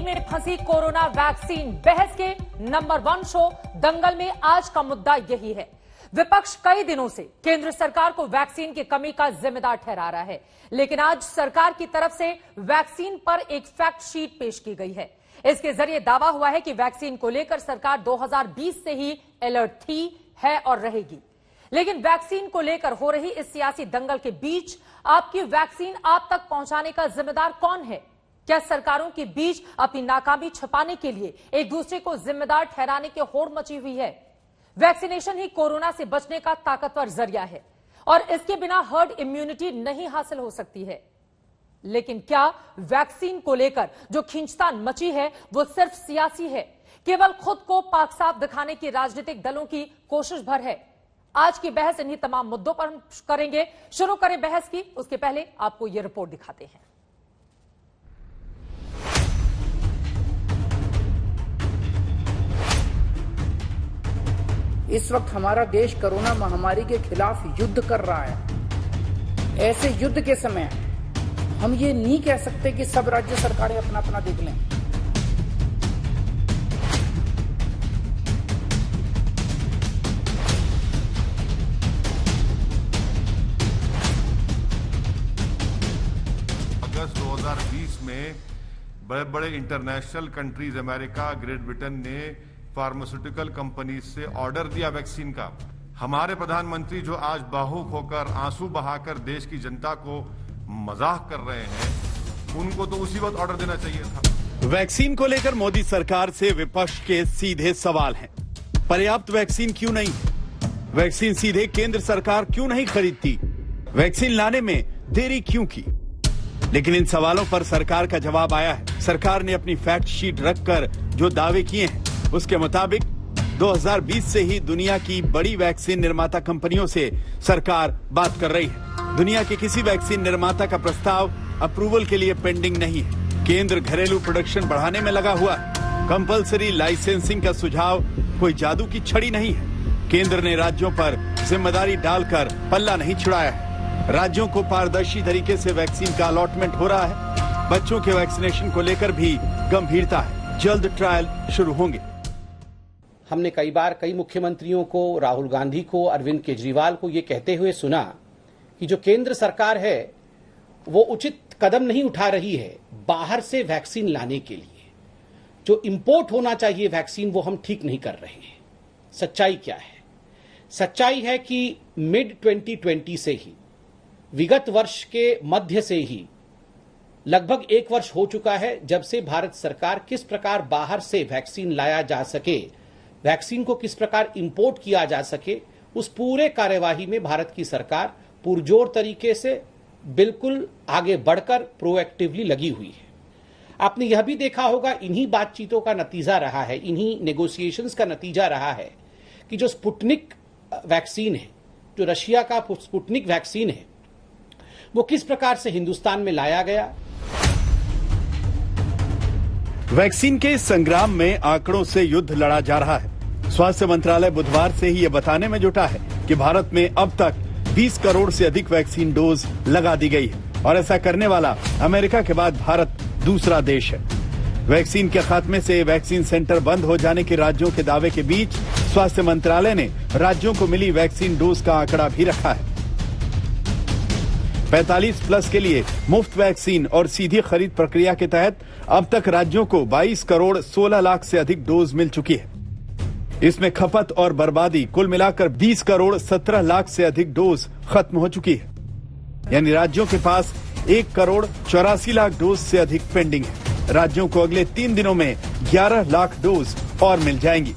Jail में फंसी corona vaccine, बहस के नंबर 1 शो दंगल में आज का मुद्दा यही है। विपक्ष कई दिनों से केंद्र सरकार को वैक्सीन की कमी का जिम्मेदार ठहरा रहा है, लेकिन आज सरकार की तरफ से वैक्सीन पर एक फैक्ट शीट पेश की गई है। इसके जरिए दावा हुआ है कि वैक्सीन को लेकर सरकार 2020 से ही अलर्ट थी, है और रहेगी। लेकिन वैक्सीन को लेकर हो रही इस सियासी दंगल के बीच आपकी वैक्सीन आप तक पहुंचाने का जिम्मेदार कौन है? क्या सरकारों के बीच अपनी नाकामी छिपाने के लिए एक दूसरे को जिम्मेदार ठहराने की होड़ मची हुई है? वैक्सीनेशन ही कोरोना से बचने का ताकतवर जरिया है और इसके बिना हर्ड इम्यूनिटी नहीं हासिल हो सकती है। लेकिन क्या वैक्सीन को लेकर जो खींचतान मची है वो सिर्फ सियासी है, केवल खुद को पाक साफ दिखाने की राजनीतिक दलों की कोशिश भर है? आज की बहस इन्हीं तमाम मुद्दों पर हम करेंगे। शुरू करें बहस की, उसके पहले आपको यह रिपोर्ट दिखाते हैं। इस वक्त हमारा देश कोरोना महामारी के खिलाफ युद्ध कर रहा है। ऐसे युद्ध के समय हम ये नहीं कह सकते कि सब राज्य सरकारें अपना अपना देख लें। अगस्त 2020 में बड़े बड़े international countries, America, great Britain ने फार्मास्यूटिकल कंपनी से ऑर्डर दिया वैक्सीन का। हमारे प्रधानमंत्री जो आज बाहुक होकर आंसू बहाकर देश की जनता को मजाक कर रहे हैं, उनको तो उसी वक्त ऑर्डर देना चाहिए था। वैक्सीन को लेकर मोदी सरकार से विपक्ष के सीधे सवाल हैं। पर्याप्त वैक्सीन क्यों नहीं? वैक्सीन सीधे केंद्र सरकार क्यों नहीं खरीदती? वैक्सीन लाने में देरी क्यों की? लेकिन इन सवालों पर सरकार का जवाब आया है। सरकार ने अपनी फैक्ट शीट रखकर जो दावे किए हैं उसके मुताबिक 2020 से ही दुनिया की बड़ी वैक्सीन निर्माता कंपनियों से सरकार बात कर रही है। दुनिया के किसी वैक्सीन निर्माता का प्रस्ताव अप्रूवल के लिए पेंडिंग नहीं है। केंद्र घरेलू प्रोडक्शन बढ़ाने में लगा हुआ है। कंपल्सरी लाइसेंसिंग का सुझाव कोई जादू की छड़ी नहीं है। केंद्र ने राज्यों पर जिम्मेदारी डालकर पल्ला नहीं छुड़ाया है। राज्यों को पारदर्शी तरीके से वैक्सीन का अलॉटमेंट हो रहा है। बच्चों के वैक्सीनेशन को लेकर भी गंभीरता है। जल्द ट्रायल शुरू होंगे। हमने कई बार कई मुख्यमंत्रियों को, राहुल गांधी को, अरविंद केजरीवाल को ये कहते हुए सुना कि जो केंद्र सरकार है वो उचित कदम नहीं उठा रही है बाहर से वैक्सीन लाने के लिए। जो इंपोर्ट होना चाहिए वैक्सीन वो हम ठीक नहीं कर रहे हैं। सच्चाई क्या है? सच्चाई है कि मिड 2020 से ही, विगत वर्ष के मध्य से ही लगभग 1 वर्ष हो चुका है जब से भारत सरकार किस प्रकार बाहर से वैक्सीन लाया जा सके, वैक्सीन को किस प्रकार इंपोर्ट किया जा सके, उस पूरे कार्यवाही में भारत की सरकार पुरजोर तरीके से बिल्कुल आगे बढ़कर प्रोएक्टिवली लगी हुई है। आपने यह भी देखा होगा, इन्हीं बातचीतों का नतीजा रहा है, इन्हीं नेगोशिएशंस का नतीजा रहा है कि जो स्पुतनिक वैक्सीन है, जो रशिया का स्पुतनिक वैक्सीन है, वो किस प्रकार से हिंदुस्तान में लाया गया। वैक्सीन के इस संग्राम में आंकड़ों से युद्ध लड़ा जा रहा है। स्वास्थ्य मंत्रालय बुधवार से ही ये बताने में जुटा है कि भारत में अब तक 20 करोड़ से अधिक वैक्सीन डोज लगा दी गई है और ऐसा करने वाला अमेरिका के बाद भारत दूसरा देश है। वैक्सीन के खात्मे से वैक्सीन सेंटर बंद हो जाने के राज्यों के दावे के बीच स्वास्थ्य मंत्रालय ने राज्यों को मिली वैक्सीन डोज का आंकड़ा भी रखा है। 45+ के लिए मुफ्त वैक्सीन और सीधी खरीद प्रक्रिया के तहत अब तक राज्यों को 22 करोड़ 16 लाख से अधिक डोज मिल चुकी है। इसमें खपत और बर्बादी कुल मिलाकर 20 करोड़ 17 लाख से अधिक डोज खत्म हो चुकी है। यानी राज्यों के पास 1 करोड़ 84 लाख डोज से अधिक पेंडिंग है। राज्यों को अगले 3 दिनों में 11 लाख डोज और मिल जाएंगी।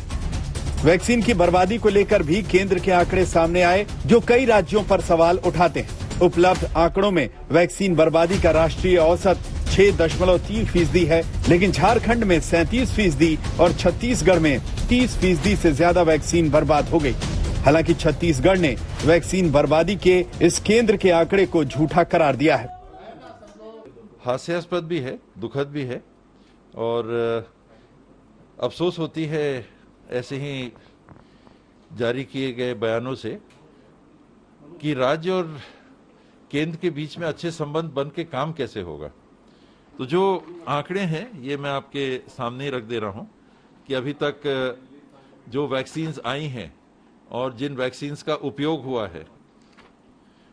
वैक्सीन की बर्बादी को लेकर भी केंद्र के आंकड़े सामने आए, जो कई राज्यों पर सवाल उठाते हैं। उपलब्ध आंकड़ों में वैक्सीन बर्बादी का राष्ट्रीय औसत 6.3% है, लेकिन झारखंड में 37% और छत्तीसगढ़ में 30% से ज्यादा वैक्सीन बर्बाद हो गई। हालांकि छत्तीसगढ़ ने वैक्सीन बर्बादी के इस केंद्र के आंकड़े को झूठा करार दिया है। हास्यास्पद भी है, दुखद भी है और अफसोस होती है ऐसे ही जारी किए गए बयानों से कि राज्य और केंद्र के बीच में अच्छे संबंध बन के काम कैसे होगा। तो जो आंकड़े हैं ये मैं आपके सामने रख दे रहा हूं कि अभी तक जो वैक्सीन्स आई हैं और जिन वैक्सीन्स का उपयोग हुआ है,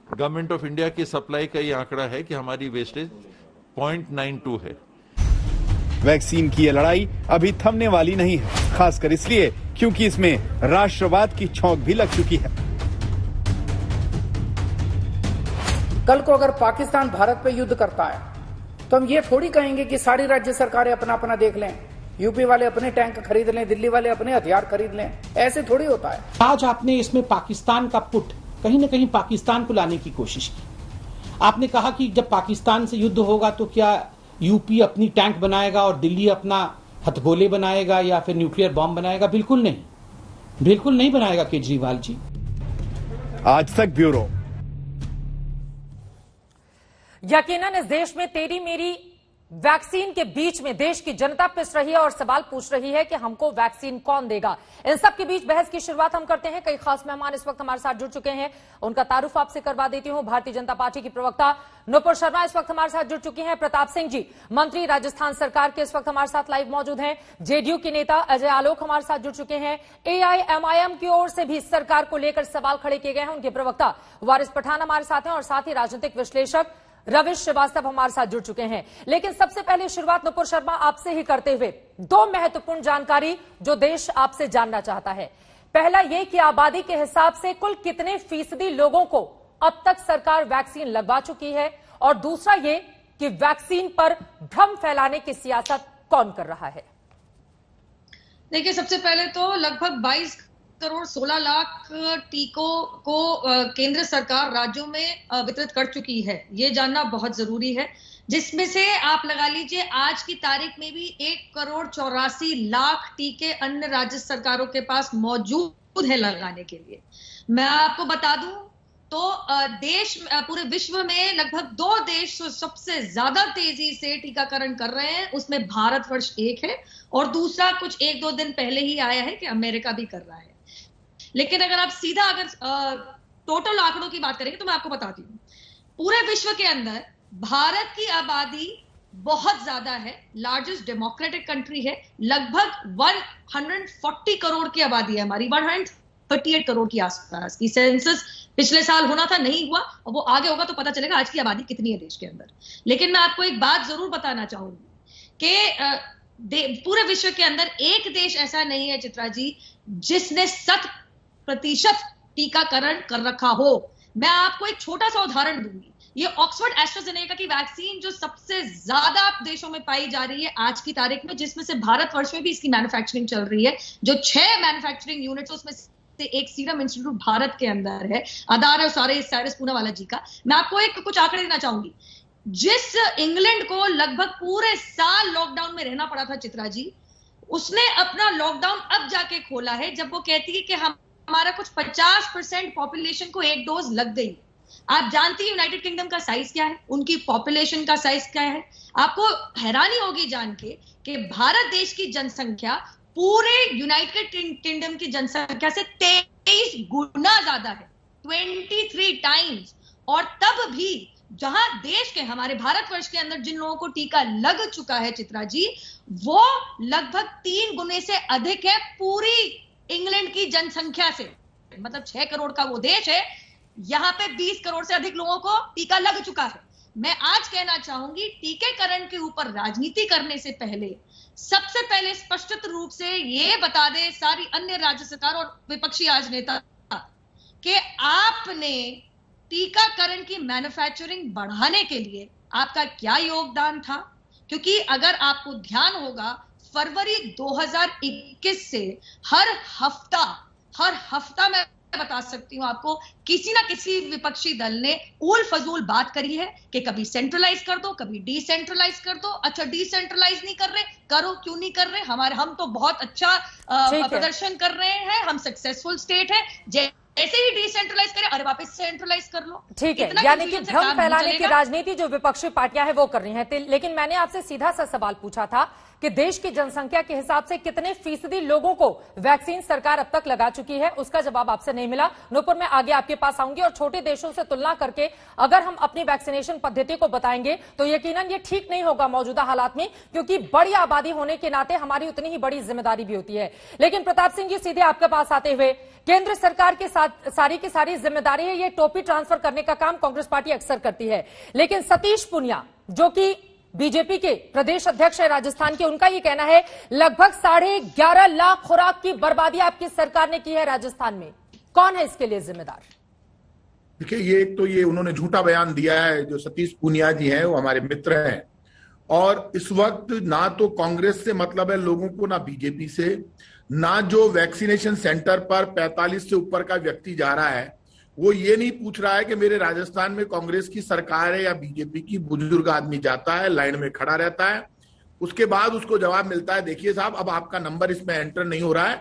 गवर्नमेंट ऑफ इंडिया की सप्लाई का ये आंकड़ा है कि हमारी वेस्टेज 0.92 है। वैक्सीन की ये लड़ाई अभी थमने वाली नहीं है, खासकर इसलिए क्योंकि इसमें राष्ट्रवाद की छौंक भी लग चुकी है। कल को अगर पाकिस्तान भारत पे युद्ध करता है तो हम ये थोड़ी कहेंगे कि सारी राज्य सरकारें अपना अपना देख लें, यूपी वाले अपने टैंक खरीद लें, दिल्ली वाले अपने हथियार खरीद लें। ऐसे थोड़ी होता है। आज आपने इसमें पाकिस्तान का पुट कहीं ना कहीं पाकिस्तान को लाने की कोशिश की। आपने कहा कि जब पाकिस्तान से युद्ध होगा तो क्या यूपी अपनी टैंक बनाएगा और दिल्ली अपना हथगोले बनाएगा या फिर न्यूक्लियर बॉम्ब बनाएगा? बिल्कुल नहीं, बिल्कुल नहीं बनाएगा केजरीवाल जी। आज तक ब्यूरो। यकीनन इस देश में तेरी मेरी वैक्सीन के बीच में देश की जनता पिस रही है और सवाल पूछ रही है कि हमको वैक्सीन कौन देगा। इन सब के बीच बहस की शुरुआत हम करते हैं। कई खास मेहमान इस वक्त हमारे साथ जुड़ चुके हैं, उनका तारुफ आपसे करवा देती हूं। भारतीय जनता पार्टी की प्रवक्ता नुपुर शर्मा इस वक्त हमारे साथ जुड़ चुकी हैं। प्रताप सिंह जी, मंत्री राजस्थान सरकार के, इस वक्त हमारे साथ लाइव मौजूद हैं। जेडीयू के नेता अजय आलोक हमारे साथ जुड़ चुके हैं। एआईएमआईएम की ओर से भी सरकार को लेकर सवाल खड़े किए गए हैं, उनके प्रवक्ता वारिस पठान हमारे साथ हैं और साथ ही राजनीतिक विश्लेषक रविश श्रीवास्तव हमारे साथ जुड़ चुके हैं। लेकिन सबसे पहले शुरुआत नुपुर शर्मा आपसे ही करते हुए दो महत्वपूर्ण जानकारी जो देश आपसे जानना चाहता है। पहला ये कि आबादी के हिसाब से कुल कितने फीसदी लोगों को अब तक सरकार वैक्सीन लगवा चुकी है, और दूसरा ये कि वैक्सीन पर भ्रम फैलाने की सियासत कौन कर रहा है। देखिए, सबसे पहले तो लगभग 22 करोड़ 16 लाख टीकों को केंद्र सरकार राज्यों में वितरित कर चुकी है, ये जानना बहुत जरूरी है। जिसमें से आप लगा लीजिए आज की तारीख में भी 1 करोड़ 84 लाख टीके अन्य राज्य सरकारों के पास मौजूद है लगाने के लिए। मैं आपको बता दूं तो देश पूरे विश्व में लगभग 2 देश सबसे ज्यादा तेजी से टीकाकरण कर रहे हैं, उसमें भारतवर्ष एक है और दूसरा कुछ 1-2 दिन पहले ही आया है कि अमेरिका भी कर रहा है। लेकिन अगर आप सीधा टोटल आंकड़ों की बात करेंगे तो मैं आपको बताती हूँ, पूरे विश्व के अंदर भारत की आबादी बहुत ज्यादा है, लार्जेस्ट डेमोक्रेटिक कंट्री है, लगभग 140 करोड़ की आबादी है हमारी, 138 करोड़ की आसपास की। सेंसस पिछले साल होना था, नहीं हुआ, और वो आगे होगा तो पता चलेगा आज की आबादी कितनी है देश के अंदर। लेकिन मैं आपको एक बात जरूर बताना चाहूंगी कि पूरे विश्व के अंदर एक देश ऐसा नहीं है चित्रा जी जिसने 100% टीकाकरण कर रखा हो। मैं आपको एक छोटा सा उदाहरण दूंगी। ये ऑक्सफोर्ड एस्ट्राजेनेका की वैक्सीन जो सबसे ज्यादा देशों में पाई जा रही है आज की तारीख में, जिसमें से भारतवर्ष में भी इसकी मैन्युफैक्चरिंग चल रही है, जो 6 मैन्युफैक्चरिंग यूनिट्स उसमें से एक सीरम इंस्टीट्यूट भारत के अंदर है, आधार है साइरस पूनावाला जी का। मैं आपको कुछ आंकड़े देना चाहूंगी। जिस इंग्लैंड को लगभग पूरे साल लॉकडाउन में रहना पड़ा था चित्रा जी, उसने अपना लॉकडाउन अब जाके खोला है जब वो कहती है कि हमारा कुछ 50% पॉपुलेशन को 1 डोज लग गई। आप जानती हैं यूनाइटेड किंगडम का साइज क्या है, उनकी पॉपुलेशन का साइज क्या है। आपको हैरानी होगी जान के कि भारत देश की जनसंख्या पूरे यूनाइटेड किंगडम की जनसंख्या से 23 गुना ज्यादा है, 23 टाइम्स। और तब भी जहां देश के हमारे भारतवर्ष के अंदर जिन लोगों को टीका लग चुका है चित्रा जी, वो लगभग 3 गुने से अधिक है पूरी इंग्लैंड की जनसंख्या से। मतलब 6 करोड़ का वो देश है, यहां पे 20 करोड़ से अधिक लोगों को टीका लग चुका है। मैं आज कहना चाहूंगी, टीकाकरण के ऊपर राजनीति करने से पहले सबसे पहले स्पष्ट रूप से ये बता दे सारी अन्य राज्य सरकार और विपक्षी आज नेता कि आपने टीकाकरण की मैन्युफैक्चरिंग बढ़ाने के लिए आपका क्या योगदान था। क्योंकि अगर आपको ध्यान होगा, फरवरी 2021 से हर हफ्ता मैं बता सकती हूं आपको, किसी ना किसी विपक्षी दल ने उल फजूल बात करी है कि कभी सेंट्रलाइज कर दो, कभी डिसेंट्रलाइज कर दो। अच्छा, डिसेंट्रलाइज नहीं कर रहे, करो, क्यों नहीं कर रहे? हम तो बहुत अच्छा प्रदर्शन कर रहे हैं, हम सक्सेसफुल स्टेट है। ऐसे ही डिसेंट्रलाइज करें, अरे वापस सेंट्रलाइज कर लो। ठीक इतना है, यानी कि confusion से भ्रम काम नहीं फैलाने की चलेगा। राजनीति जो विपक्षी पार्टियां हैं वो कर रही हैं। लेकिन मैंने आपसे सीधा सा सवाल पूछा था कि देश की जनसंख्या के हिसाब से कितने फीसदी लोगों को वैक्सीन सरकार अब तक लगा चुकी है, उसका जवाब आपसे नहीं मिला। नूपुर, मैं आगे आपके पास आऊंगी और छोटे देशों से तुलना करके अगर हम अपनी वैक्सीनेशन पद्धति को बताएंगे तो यकीनन ये ठीक नहीं होगा मौजूदा हालात में, क्योंकि बड़ी आबादी होने के नाते हमारी उतनी ही बड़ी जिम्मेदारी भी होती है। लेकिन प्रताप सिंह जी, सीधे आपके पास आते हुए, केंद्र सरकार के साथ सारी की सारी जिम्मेदारी है, ये टोपी ट्रांसफर करने का काम कांग्रेस पार्टी अक्सर करती है। लेकिन सतीश पूनिया जो कि बीजेपी के प्रदेश अध्यक्ष है राजस्थान के, उनका ये कहना है लगभग 11.5 लाख खुराक की बर्बादी आपकी सरकार ने की है राजस्थान में। कौन है इसके लिए जिम्मेदार? देखिए, ये उन्होंने झूठा बयान दिया है। जो सतीश पूनिया जी हैं वो हमारे मित्र हैं और इस वक्त ना तो कांग्रेस से मतलब है लोगों को, ना बीजेपी से, ना जो वैक्सीनेशन सेंटर पर 45 से ऊपर का व्यक्ति जा रहा है वो ये नहीं पूछ रहा है कि मेरे राजस्थान में कांग्रेस की सरकार है या बीजेपी की। बुजुर्ग आदमी जाता है, लाइन में खड़ा रहता है, उसके बाद उसको जवाब मिलता है देखिए साहब अब आपका नंबर इसमें एंटर नहीं हो रहा है।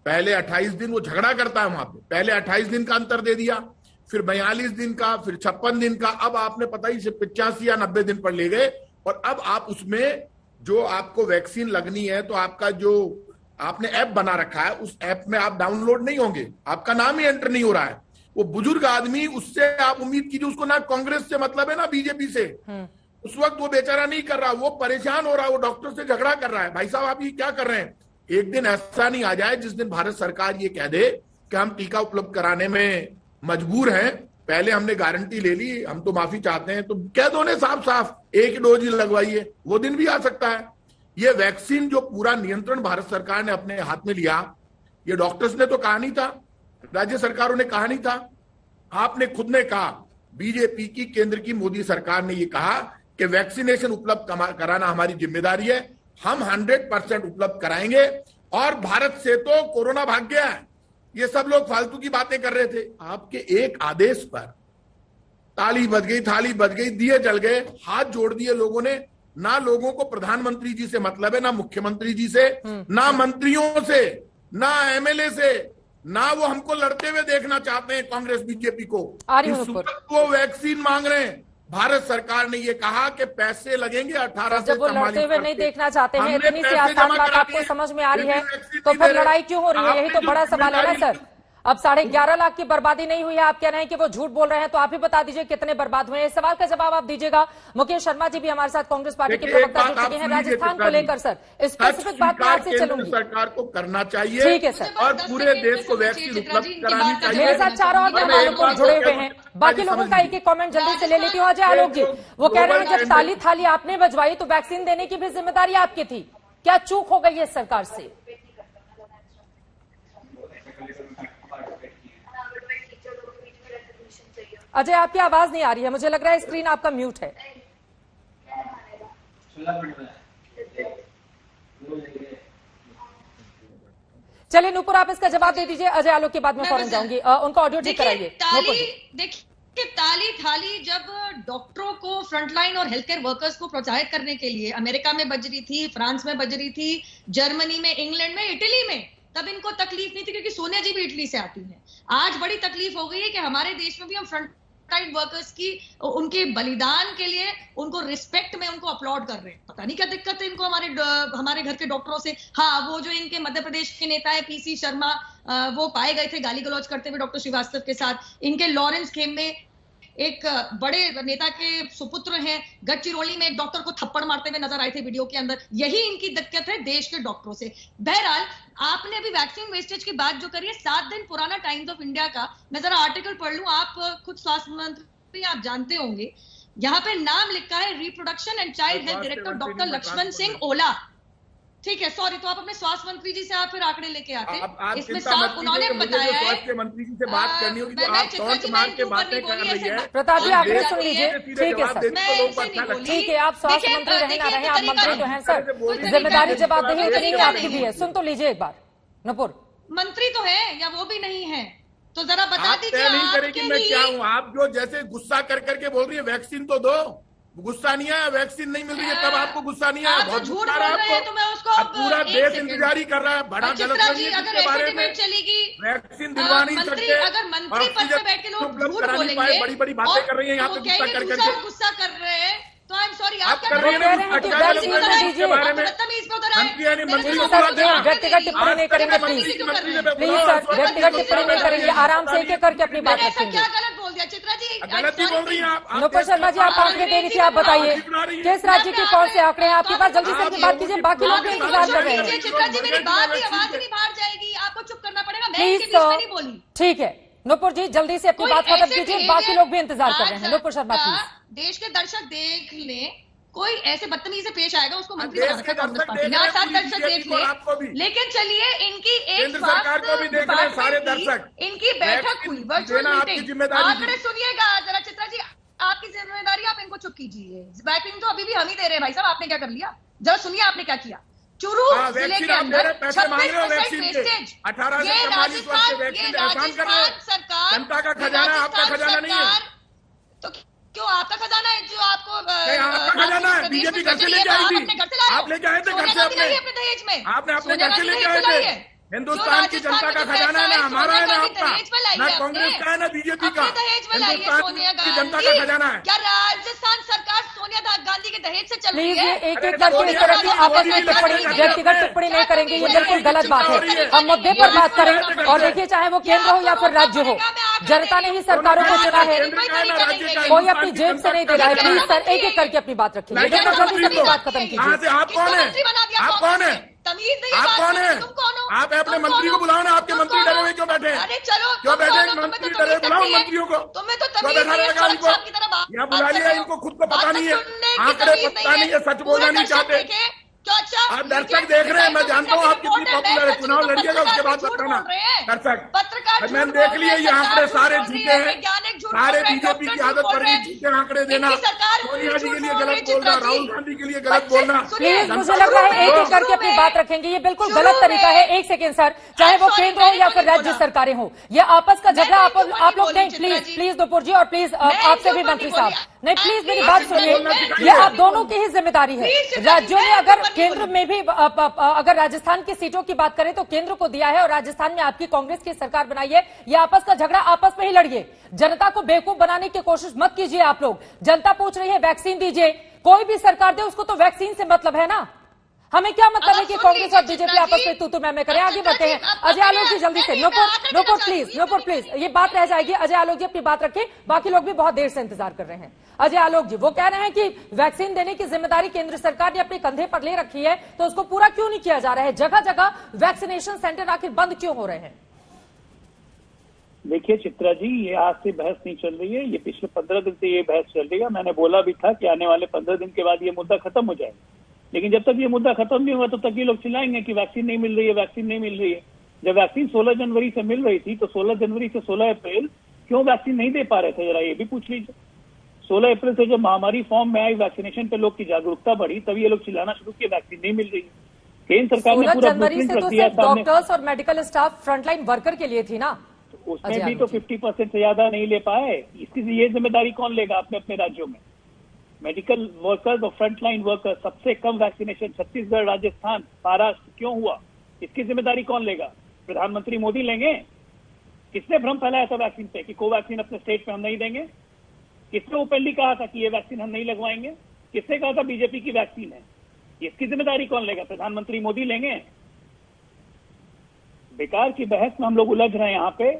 पहले 28 दिन वो झगड़ा करता है वहां पे, पहले 28 दिन का अंतर दे दिया, फिर 42 दिन का, फिर 56 दिन का, अब आपने पता ही से 85 या 90 दिन पर ले गए। और अब आप उसमें जो आपको वैक्सीन लगनी है तो आपका जो आपने ऐप बना रखा है उस ऐप में आप डाउनलोड नहीं होंगे, आपका नाम ही एंटर नहीं हो रहा है। वो बुजुर्ग आदमी, उससे आप उम्मीद कीजिए, उसको ना कांग्रेस से मतलब है ना बीजेपी से। उस वक्त वो बेचारा नहीं कर रहा, वो परेशान हो रहा है, वो डॉक्टर से झगड़ा कर रहा है। भाई साहब आप ये क्या कर रहे हैं? एक दिन ऐसा नहीं आ जाए जिस दिन भारत सरकार ये कह दे कि हम टीका उपलब्ध कराने में मजबूर हैं, पहले हमने गारंटी ले ली, हम तो माफी चाहते हैं, तो कह दो ने साफ साफ एक डोज ही लगवाइए। वो दिन भी आ सकता है। ये वैक्सीन जो पूरा नियंत्रण भारत सरकार ने अपने हाथ में लिया, ये डॉक्टर्स ने तो कहा नहीं था, राज्य सरकारों ने कहा नहीं था, आपने खुद ने कहा, बीजेपी की केंद्र की मोदी सरकार ने ये कहा कि वैक्सीनेशन उपलब्ध कराना हमारी जिम्मेदारी है, हम 100% उपलब्ध कराएंगे। और भारत से तो कोरोना भाग गया है। ये सब लोग फालतू की बातें कर रहे थे। आपके एक आदेश पर ताली बज गई, थाली बज गई, दिए जल गए, हाथ जोड़ दिए लोगों ने। ना लोगों को प्रधानमंत्री जी से मतलब है, ना मुख्यमंत्री जी से, ना मंत्रियों से, ना एमएलए से, ना वो हमको लड़ते हुए देखना चाहते हैं कांग्रेस बीजेपी को। इस वक्त वो वैक्सीन मांग रहे हैं। भारत सरकार ने ये कहा कि पैसे लगेंगे 18 से जब वो लड़ते हुए नहीं देखना चाहते हैं, इतनी सी आसान बात आपको समझ में आ रही है तो फिर लड़ाई क्यों हो रही है? यही तो बड़ा सवाल है ना सर। अब 11.5 लाख की बर्बादी नहीं हुई है, आप कह रहे हैं कि वो झूठ बोल रहे हैं, तो आप ही बता दीजिए कितने बर्बाद हुए हैं। इस सवाल का जवाब आप दीजिएगा। मुकेश शर्मा जी भी हमारे साथ कांग्रेस पार्टी के प्रवक्ता जुड़ चुके हैं राजस्थान को लेकर। सर स्पेसिफिक बात मैं आपसे चलूंगी। सरकार को करना चाहिए, ठीक है सर, और पूरे देश को वैक्सीन उपलब्ध करानी चाहिए। मेरे साथ 4 और मेहमानों जुड़े हुए हैं, बाकी लोगों का एक एक कमेंट जल्दी से ले लेती हूँ। अजय आलोक जी, वो कह रहे हैं जब ताली थाली आपने बजवाई तो वैक्सीन देने की भी जिम्मेदारी आपकी थी, क्या चूक हो गई है सरकार से? अजय आपकी आवाज नहीं आ रही है, मुझे लग रहा है स्क्रीन आपका म्यूट है। चलिए नूपुर आप इसका जवाब दे दीजिए, अजय आलोक के बाद में फौरन जाऊंगी, उनका ऑडियो ठीक कराइए। देखिए ताली थाली जब डॉक्टरों को, फ्रंटलाइन और हेल्थ केयर वर्कर्स को प्रोत्साहित करने के लिए अमेरिका में बज रही थी, फ्रांस में बज रही थी, जर्मनी में, इंग्लैंड में, इटली में, तब इनको तकलीफ नहीं थी क्योंकि सोनिया जी भी इटली से आती हैं। आज बड़ी तकलीफ हो गई है कि हमारे देश में भी हम फ्रंट लाइन वर्कर्स की, उनके बलिदान के लिए उनको रिस्पेक्ट में उनको अपलॉड कर रहे हैं। पता नहीं क्या दिक्कत है इनको हमारे घर के डॉक्टरों से। हाँ, वो जो इनके मध्य प्रदेश के नेता है पीसी शर्मा, वो पाए गए थे गाली गलौज करते हुए डॉक्टर श्रीवास्तव के साथ। इनके लॉरेंस खेम्बे एक बड़े नेता के सुपुत्र हैं, गढ़चिरौली में एक डॉक्टर को थप्पड़ मारते हुए नजर आए थे वीडियो के अंदर। यही इनकी दिक्कत है देश के डॉक्टरों से। बहरहाल आपने अभी वैक्सीन वेस्टेज की बात जो करी है, 7 दिन पुराना टाइम्स ऑफ इंडिया का, मैं जरा आर्टिकल पढ़ लूं, आप खुद स्वास्थ्य मंत्री आप जानते होंगे। यहाँ पे नाम लिखा है reproduction and child health director doctor Lakshman Singh Ola. ठीक है, सॉरी, तो आप अपने स्वास्थ्य मंत्री जी से आप फिर आंकड़े लेके आते। इसमें साफ उन्होंने बताया है, स्वास्थ्य मंत्री जी से बात करनी होगी, तो आप टॉन्ट मार के बातें कर रही है। प्रताप जी आप सुन लीजिए, ठीक है सर, ठीक है, आप स्वास्थ्य मंत्री रहे ना रहे, आप मंत्री तो हैं सर, जिम्मेदारी जवाबदेही उतनी ही आपकी भी है। सुन तो लीजिए एक बार, नूपुर मंत्री तो है या वो भी नहीं है, तो जरा बता दीजिए। नहीं करेगी मैं क्या हूँ? आप जो जैसे गुस्सा कर करके बोल रही है, वैक्सीन तो दो, गुस्सा नहीं आया? वैक्सीन नहीं मिल रही है तब आपको गुस्सा नहीं आया? बहुत झूठ गुस्सा बोल आ रहा रहे है हैं तो मैं उसको अब पूरा देश इंतजारी कर रहा है। बड़ा गलत जी, अगर ऐसे डिबेट चलेगी, वैक्सीन दिलवा नहीं सकते, अगर मंत्री पद पे बैठ के लोग झूठ बोलेंगे, बड़ी बड़ी बातें कर रही है यहाँ पे गुस्सा कर करके। गुस्सा कर रहे हैं तो आई एम सॉरी, आप कर रही है दीजिए बारे में मंत्री को बुला देना। व्यक्तिगत टिप्पणी नहीं करेंगे प्लीज सर, व्यक्तिगत टिप्पणी नहीं करेंगे, आराम से एक एक करके अपनी बात रखेंगे। क्या गलत बोल दिया चित्रा जी? गलत ही बोल रही हैं आप। नुपुर शर्मा जी, आप आंकड़े दे रही थी, आप बताइए किस राज्य के कौन से आंकड़े हैं आपके पास? जल्दी से अपनी बात कीजिए, बाकी लोग भी इंतजार कर रहे हैं। चित्रा जी, मेरी बात की आवाज ही नहीं बाहर जाएगी, आपको चुप करना पड़ेगा, मैं प्लीज इनके बीच में नहीं बोली। ठीक है नुपुर जी, जल्दी से अपनी बात खत्म कीजिए, बाकी लोग भी इंतजार कर रहे हैं। नुपुर शर्मा प्लीज। देश के दर्शक देख लें, कोई ऐसे बदतमीजी से पेश आएगा उसको मंत्री देश बना के सकता है कांग्रेस दर्शक पार्टी ने। देख आप साथ रहे हैं, दर्शक देख बीजेपी और आपको भी। लें, लेकिन चलिए इनकी एक केंद्र सरकार को भी देख रहे हैं सारे दर्शक। इनकी बैठक हुई, वर्चुअल देना आपकी मीटिंग। जिम्मेदारी आंकड़े सुनिएगा जरा चित्रा जी, आपकी जिम्मेदारी, आप इनको चुप कीजिए। वैक्सीन तो अभी भी हम ही दे रहे हैं भाई साहब, आपने क्या कर लिया? जरा सुनिए आपने क्या किया। चूरू जिले के अंदर 26% वेस्टेज, 18 से ये 44 वर्ष के वैक्सीन का एहसान कर रहे हैं। सरकार, जनता का खजाना आपका खजाना नहीं है। तो क्यों आपका खजाना है जो आपको आपका खजाना है? बीजेपी घर से लेके आई थी, आप लेके आए थे घर से अपने दहेज में, आपने अपने घर से लेके आए थे। हिंदुस्तान की जनता का खजाना है ना हमारा है ना आपका, ना कांग्रेस का है ना बीजेपी का। हिंदुस्तान की जनता का खजाना है। क्या राजस्थान सरकार सोनिया गांधी के दहेज से चल रही प्लीज है? ये एक एक करके इस तरह की आपस में टिप्पणी, व्यक्तिगत टिप्पणी नहीं करेंगे, ये बिल्कुल गलत बात है। हम मुद्दे पर बात करें, और देखिए चाहे वो केंद्र हो या फिर राज्य हो, जनता ने ही सरकारों को चुना है, कोई अपनी जेब से नहीं दे रहा है। प्लीज सर, एक एक करके अपनी बात रखिए, जल्दी से अपनी बात खत्म कीजिए। आप कौन है? आप कौन है? तमीज नहीं, आप कौन है? तुम कौन हो? आप अपने मंत्री को बुलाओ ना, आपके मंत्री डरे हुए क्यों बैठे? अरे चलो, क्यों बैठे मंत्री डरे? बुलाओ मंत्रियों को, तुम्हें तो क्यों बैठा रहेगा इनको? यहाँ बुला लिया, इनको खुद को पता नहीं है, आंकड़े पता नहीं है, सच बोलना नहीं चाहते। आप दर्शक देख रहे हैं, मैं जानता हूँ आप कितनी पॉपुलर है, चुनाव लड़िएगा उसके बाद बताना। दर्शक मैंने देख लिया, ये आंकड़े सारे झूठे हैं, सारे बीजेपी की आदत पड़ गई झूठे आंकड़े देना। सोनिया जी के लिए गलत बोलना, राहुल गांधी के लिए गलत बोलना। प्लीज मुझे लग रहा है एक एक करके अपनी बात रखेंगे, ये बिल्कुल गलत तरीका है। एक सेकेंड सर, चाहे वो केंद्र हो या फिर राज्य सरकारें हो, ये आपस का झगड़ा आप लोग नहीं। प्लीज नुपुर जी, और प्लीज आपसे भी मंत्री साहब, नहीं प्लीज मेरी बात सुनिए, ये आप दोनों की ही जिम्मेदारी है। राज्यों ने अगर केंद्र में भी अगर राजस्थान की सीटों की बात करें तो केंद्र को दिया है, और राजस्थान में आपकी कांग्रेस की सरकार बनाई है। ये आपस का झगड़ा आपस में ही लड़िए, जनता को बेवकूफ बनाने की कोशिश मत कीजिए। आप लोग, जनता पूछ रही है वैक्सीन दीजिए, कोई भी सरकार दे उसको तो वैक्सीन से मतलब है ना। हमें क्या मतलब है कि कांग्रेस और बीजेपी आपस में तू मैं करें। आगे बढ़ते हैं, अजय आलोक जी जल्दी से। नुपुर प्लीज, ये बात रह जाएगी। अजय आलोक जी अपनी बात रखें, बाकी लोग भी बहुत देर से इंतजार कर रहे हैं। अजय आलोक जी, वो कह रहे हैं कि वैक्सीन देने की जिम्मेदारी केंद्र सरकार ने अपने कंधे पर ले रखी है, तो उसको पूरा क्यों नहीं किया जा रहा है? जगह जगह वैक्सीनेशन सेंटर आखिर बंद क्यों हो रहे हैं? देखिए चित्रा जी, ये आज से बहस नहीं चल रही है, ये पिछले 15 दिन से ये बहस चल रही है। मैंने बोला भी था कि आने वाले 15 दिन के बाद ये मुद्दा खत्म हो जाएगा, लेकिन जब तक ये मुद्दा खत्म नहीं होगा तब तक ये लोग चिल्लाएंगे कि वैक्सीन नहीं मिल रही है, वैक्सीन नहीं मिल रही है। जब वैक्सीन 16 जनवरी से मिल रही थी तो 16 जनवरी से 16 अप्रैल क्यों वैक्सीन नहीं दे पा रहे थे, जरा ये भी पूछ लीजिए। 16 अप्रैल से जब महामारी फॉर्म में आई, वैक्सीनेशन पे लोग की जागरूकता बढ़ी, तब ये लोग चिल्लाना शुरू किए वैक्सीन नहीं मिल रही है। केंद्र सरकार ने पूरा ब्लूप्रिंट रख दिया सामने। डॉक्टर्स और मेडिकल स्टाफ फ्रंटलाइन वर्कर के लिए थी ना, उसमें भी तो 50% से ज्यादा नहीं ले पाए। इसकी ये जिम्मेदारी कौन लेगा अपने अपने राज्यों में? मेडिकल वर्कर्स और फ्रंटलाइन वर्कर्स, सबसे कम वैक्सीनेशन छत्तीसगढ़, राजस्थान, महाराष्ट्र क्यों हुआ? इसकी जिम्मेदारी कौन लेगा? प्रधानमंत्री मोदी लेंगे? किसने भ्रम फैलाया था वैक्सीन पे कि कोवैक्सीन अपने स्टेट में हम नहीं देंगे? किसने ओपनली कहा था कि ये वैक्सीन हम नहीं लगवाएंगे? किसने कहा था बीजेपी की वैक्सीन है? इसकी जिम्मेदारी कौन लेगा? प्रधानमंत्री मोदी लेंगे? बेकार की बहस में हम लोग उलझ रहे हैं। यहाँ पे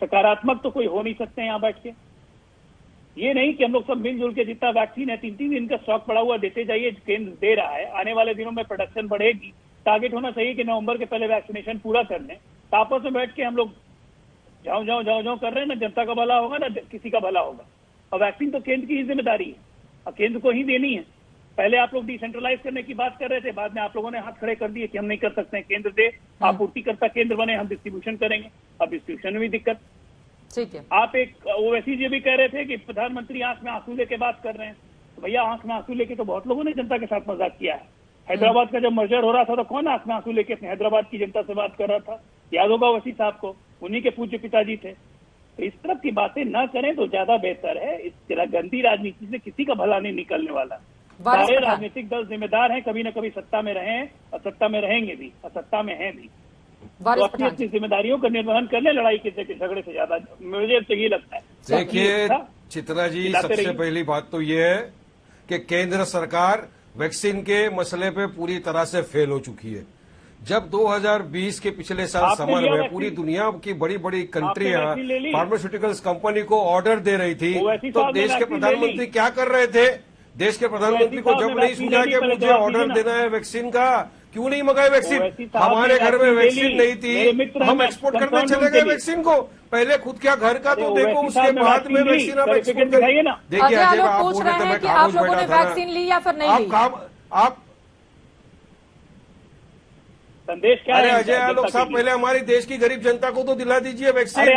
सकारात्मक तो कोई हो नहीं सकते यहाँ बैठ के। ये नहीं कि हम लोग सब मिलजुल के जितना वैक्सीन है 3-3 दिन का स्टॉक पड़ा हुआ देते जाइए, केंद्र दे रहा है, आने वाले दिनों में प्रोडक्शन बढ़ेगी। टारगेट होना चाहिए कि नवंबर के पहले वैक्सीनेशन पूरा कर लें। तो आपस में बैठ के हम लोग जाओ कर रहे हैं, ना जनता का भला होगा ना किसी का भला होगा। और वैक्सीन तो केंद्र की ही जिम्मेदारी है और केंद्र को ही देनी है। पहले आप लोग डिसेंट्रलाइज करने की बात कर रहे थे, बाद में आप लोगों ने हाथ खड़े कर दिए कि हम नहीं कर सकते हैं, केंद्र दे, आपूर्तिकर्ता केंद्र बने, हम डिस्ट्रीब्यूशन करेंगे। अब डिस्ट्रीब्यूशन में भी दिक्कत। ठीक है, आप एक ओवैसी जी भी कह रहे थे कि प्रधानमंत्री आंख में आंसू लेके बात कर रहे हैं। तो भैया आंख में आंसू लेके तो बहुत लोगों ने जनता के साथ मजाक किया है। हैदराबाद का जब मर्जर हो रहा था तो कौन आंख में आंसू लेके अपने हैदराबाद की जनता से बात कर रहा था? याद होगा ओवैसी साहब को, उन्हीं के पूज्य पिताजी थे। तो इस तरह की बातें ना करें तो ज्यादा बेहतर है। इस तरह गंदी राजनीति से किसी का भला नहीं निकलने वाला। सारे राजनीतिक दल जिम्मेदार हैं, कभी न कभी सत्ता में रहे और सत्ता में रहेंगे भी और सत्ता में हैं भी, तो अपनी अपनी जिम्मेदारियों का निर्वहन कर ले, लड़ाई के झगड़े से ज्यादा, मुझे तो ये लगता है। देखिए चित्रा जी, सबसे पहली बात तो ये है कि केंद्र सरकार वैक्सीन के मसले पे पूरी तरह से फेल हो चुकी है। जब 2020 के पिछले साल समर में पूरी दुनिया की बड़ी बड़ी कंट्रियां फार्मास्यूटिकल्स कंपनी को ऑर्डर दे रही थी, तो देश के प्रधानमंत्री क्या कर रहे थे? देश के प्रधानमंत्री को जब नहीं सुना कि मुझे ऑर्डर देना है वैक्सीन का, क्यों नहीं मंगाए वैक्सीन? हमारे घर में वैक्सीन नहीं थी, हम एक्सपोर्ट करने चले गए वैक्सीन को। पहले खुद क्या घर का तो देखो, उसके बाद में वैक्सीन आप एक्सपोर्ट करिए ना। देखिए आप पूछ रहे हैं कि आप लोगों ने वैक्सीन ली या फिर नहीं ली? आप संदेश क्या है? अजय आलोक साहब, पहले हमारी देश की गरीब जनता को तो दिला दीजिए वैक्सीन।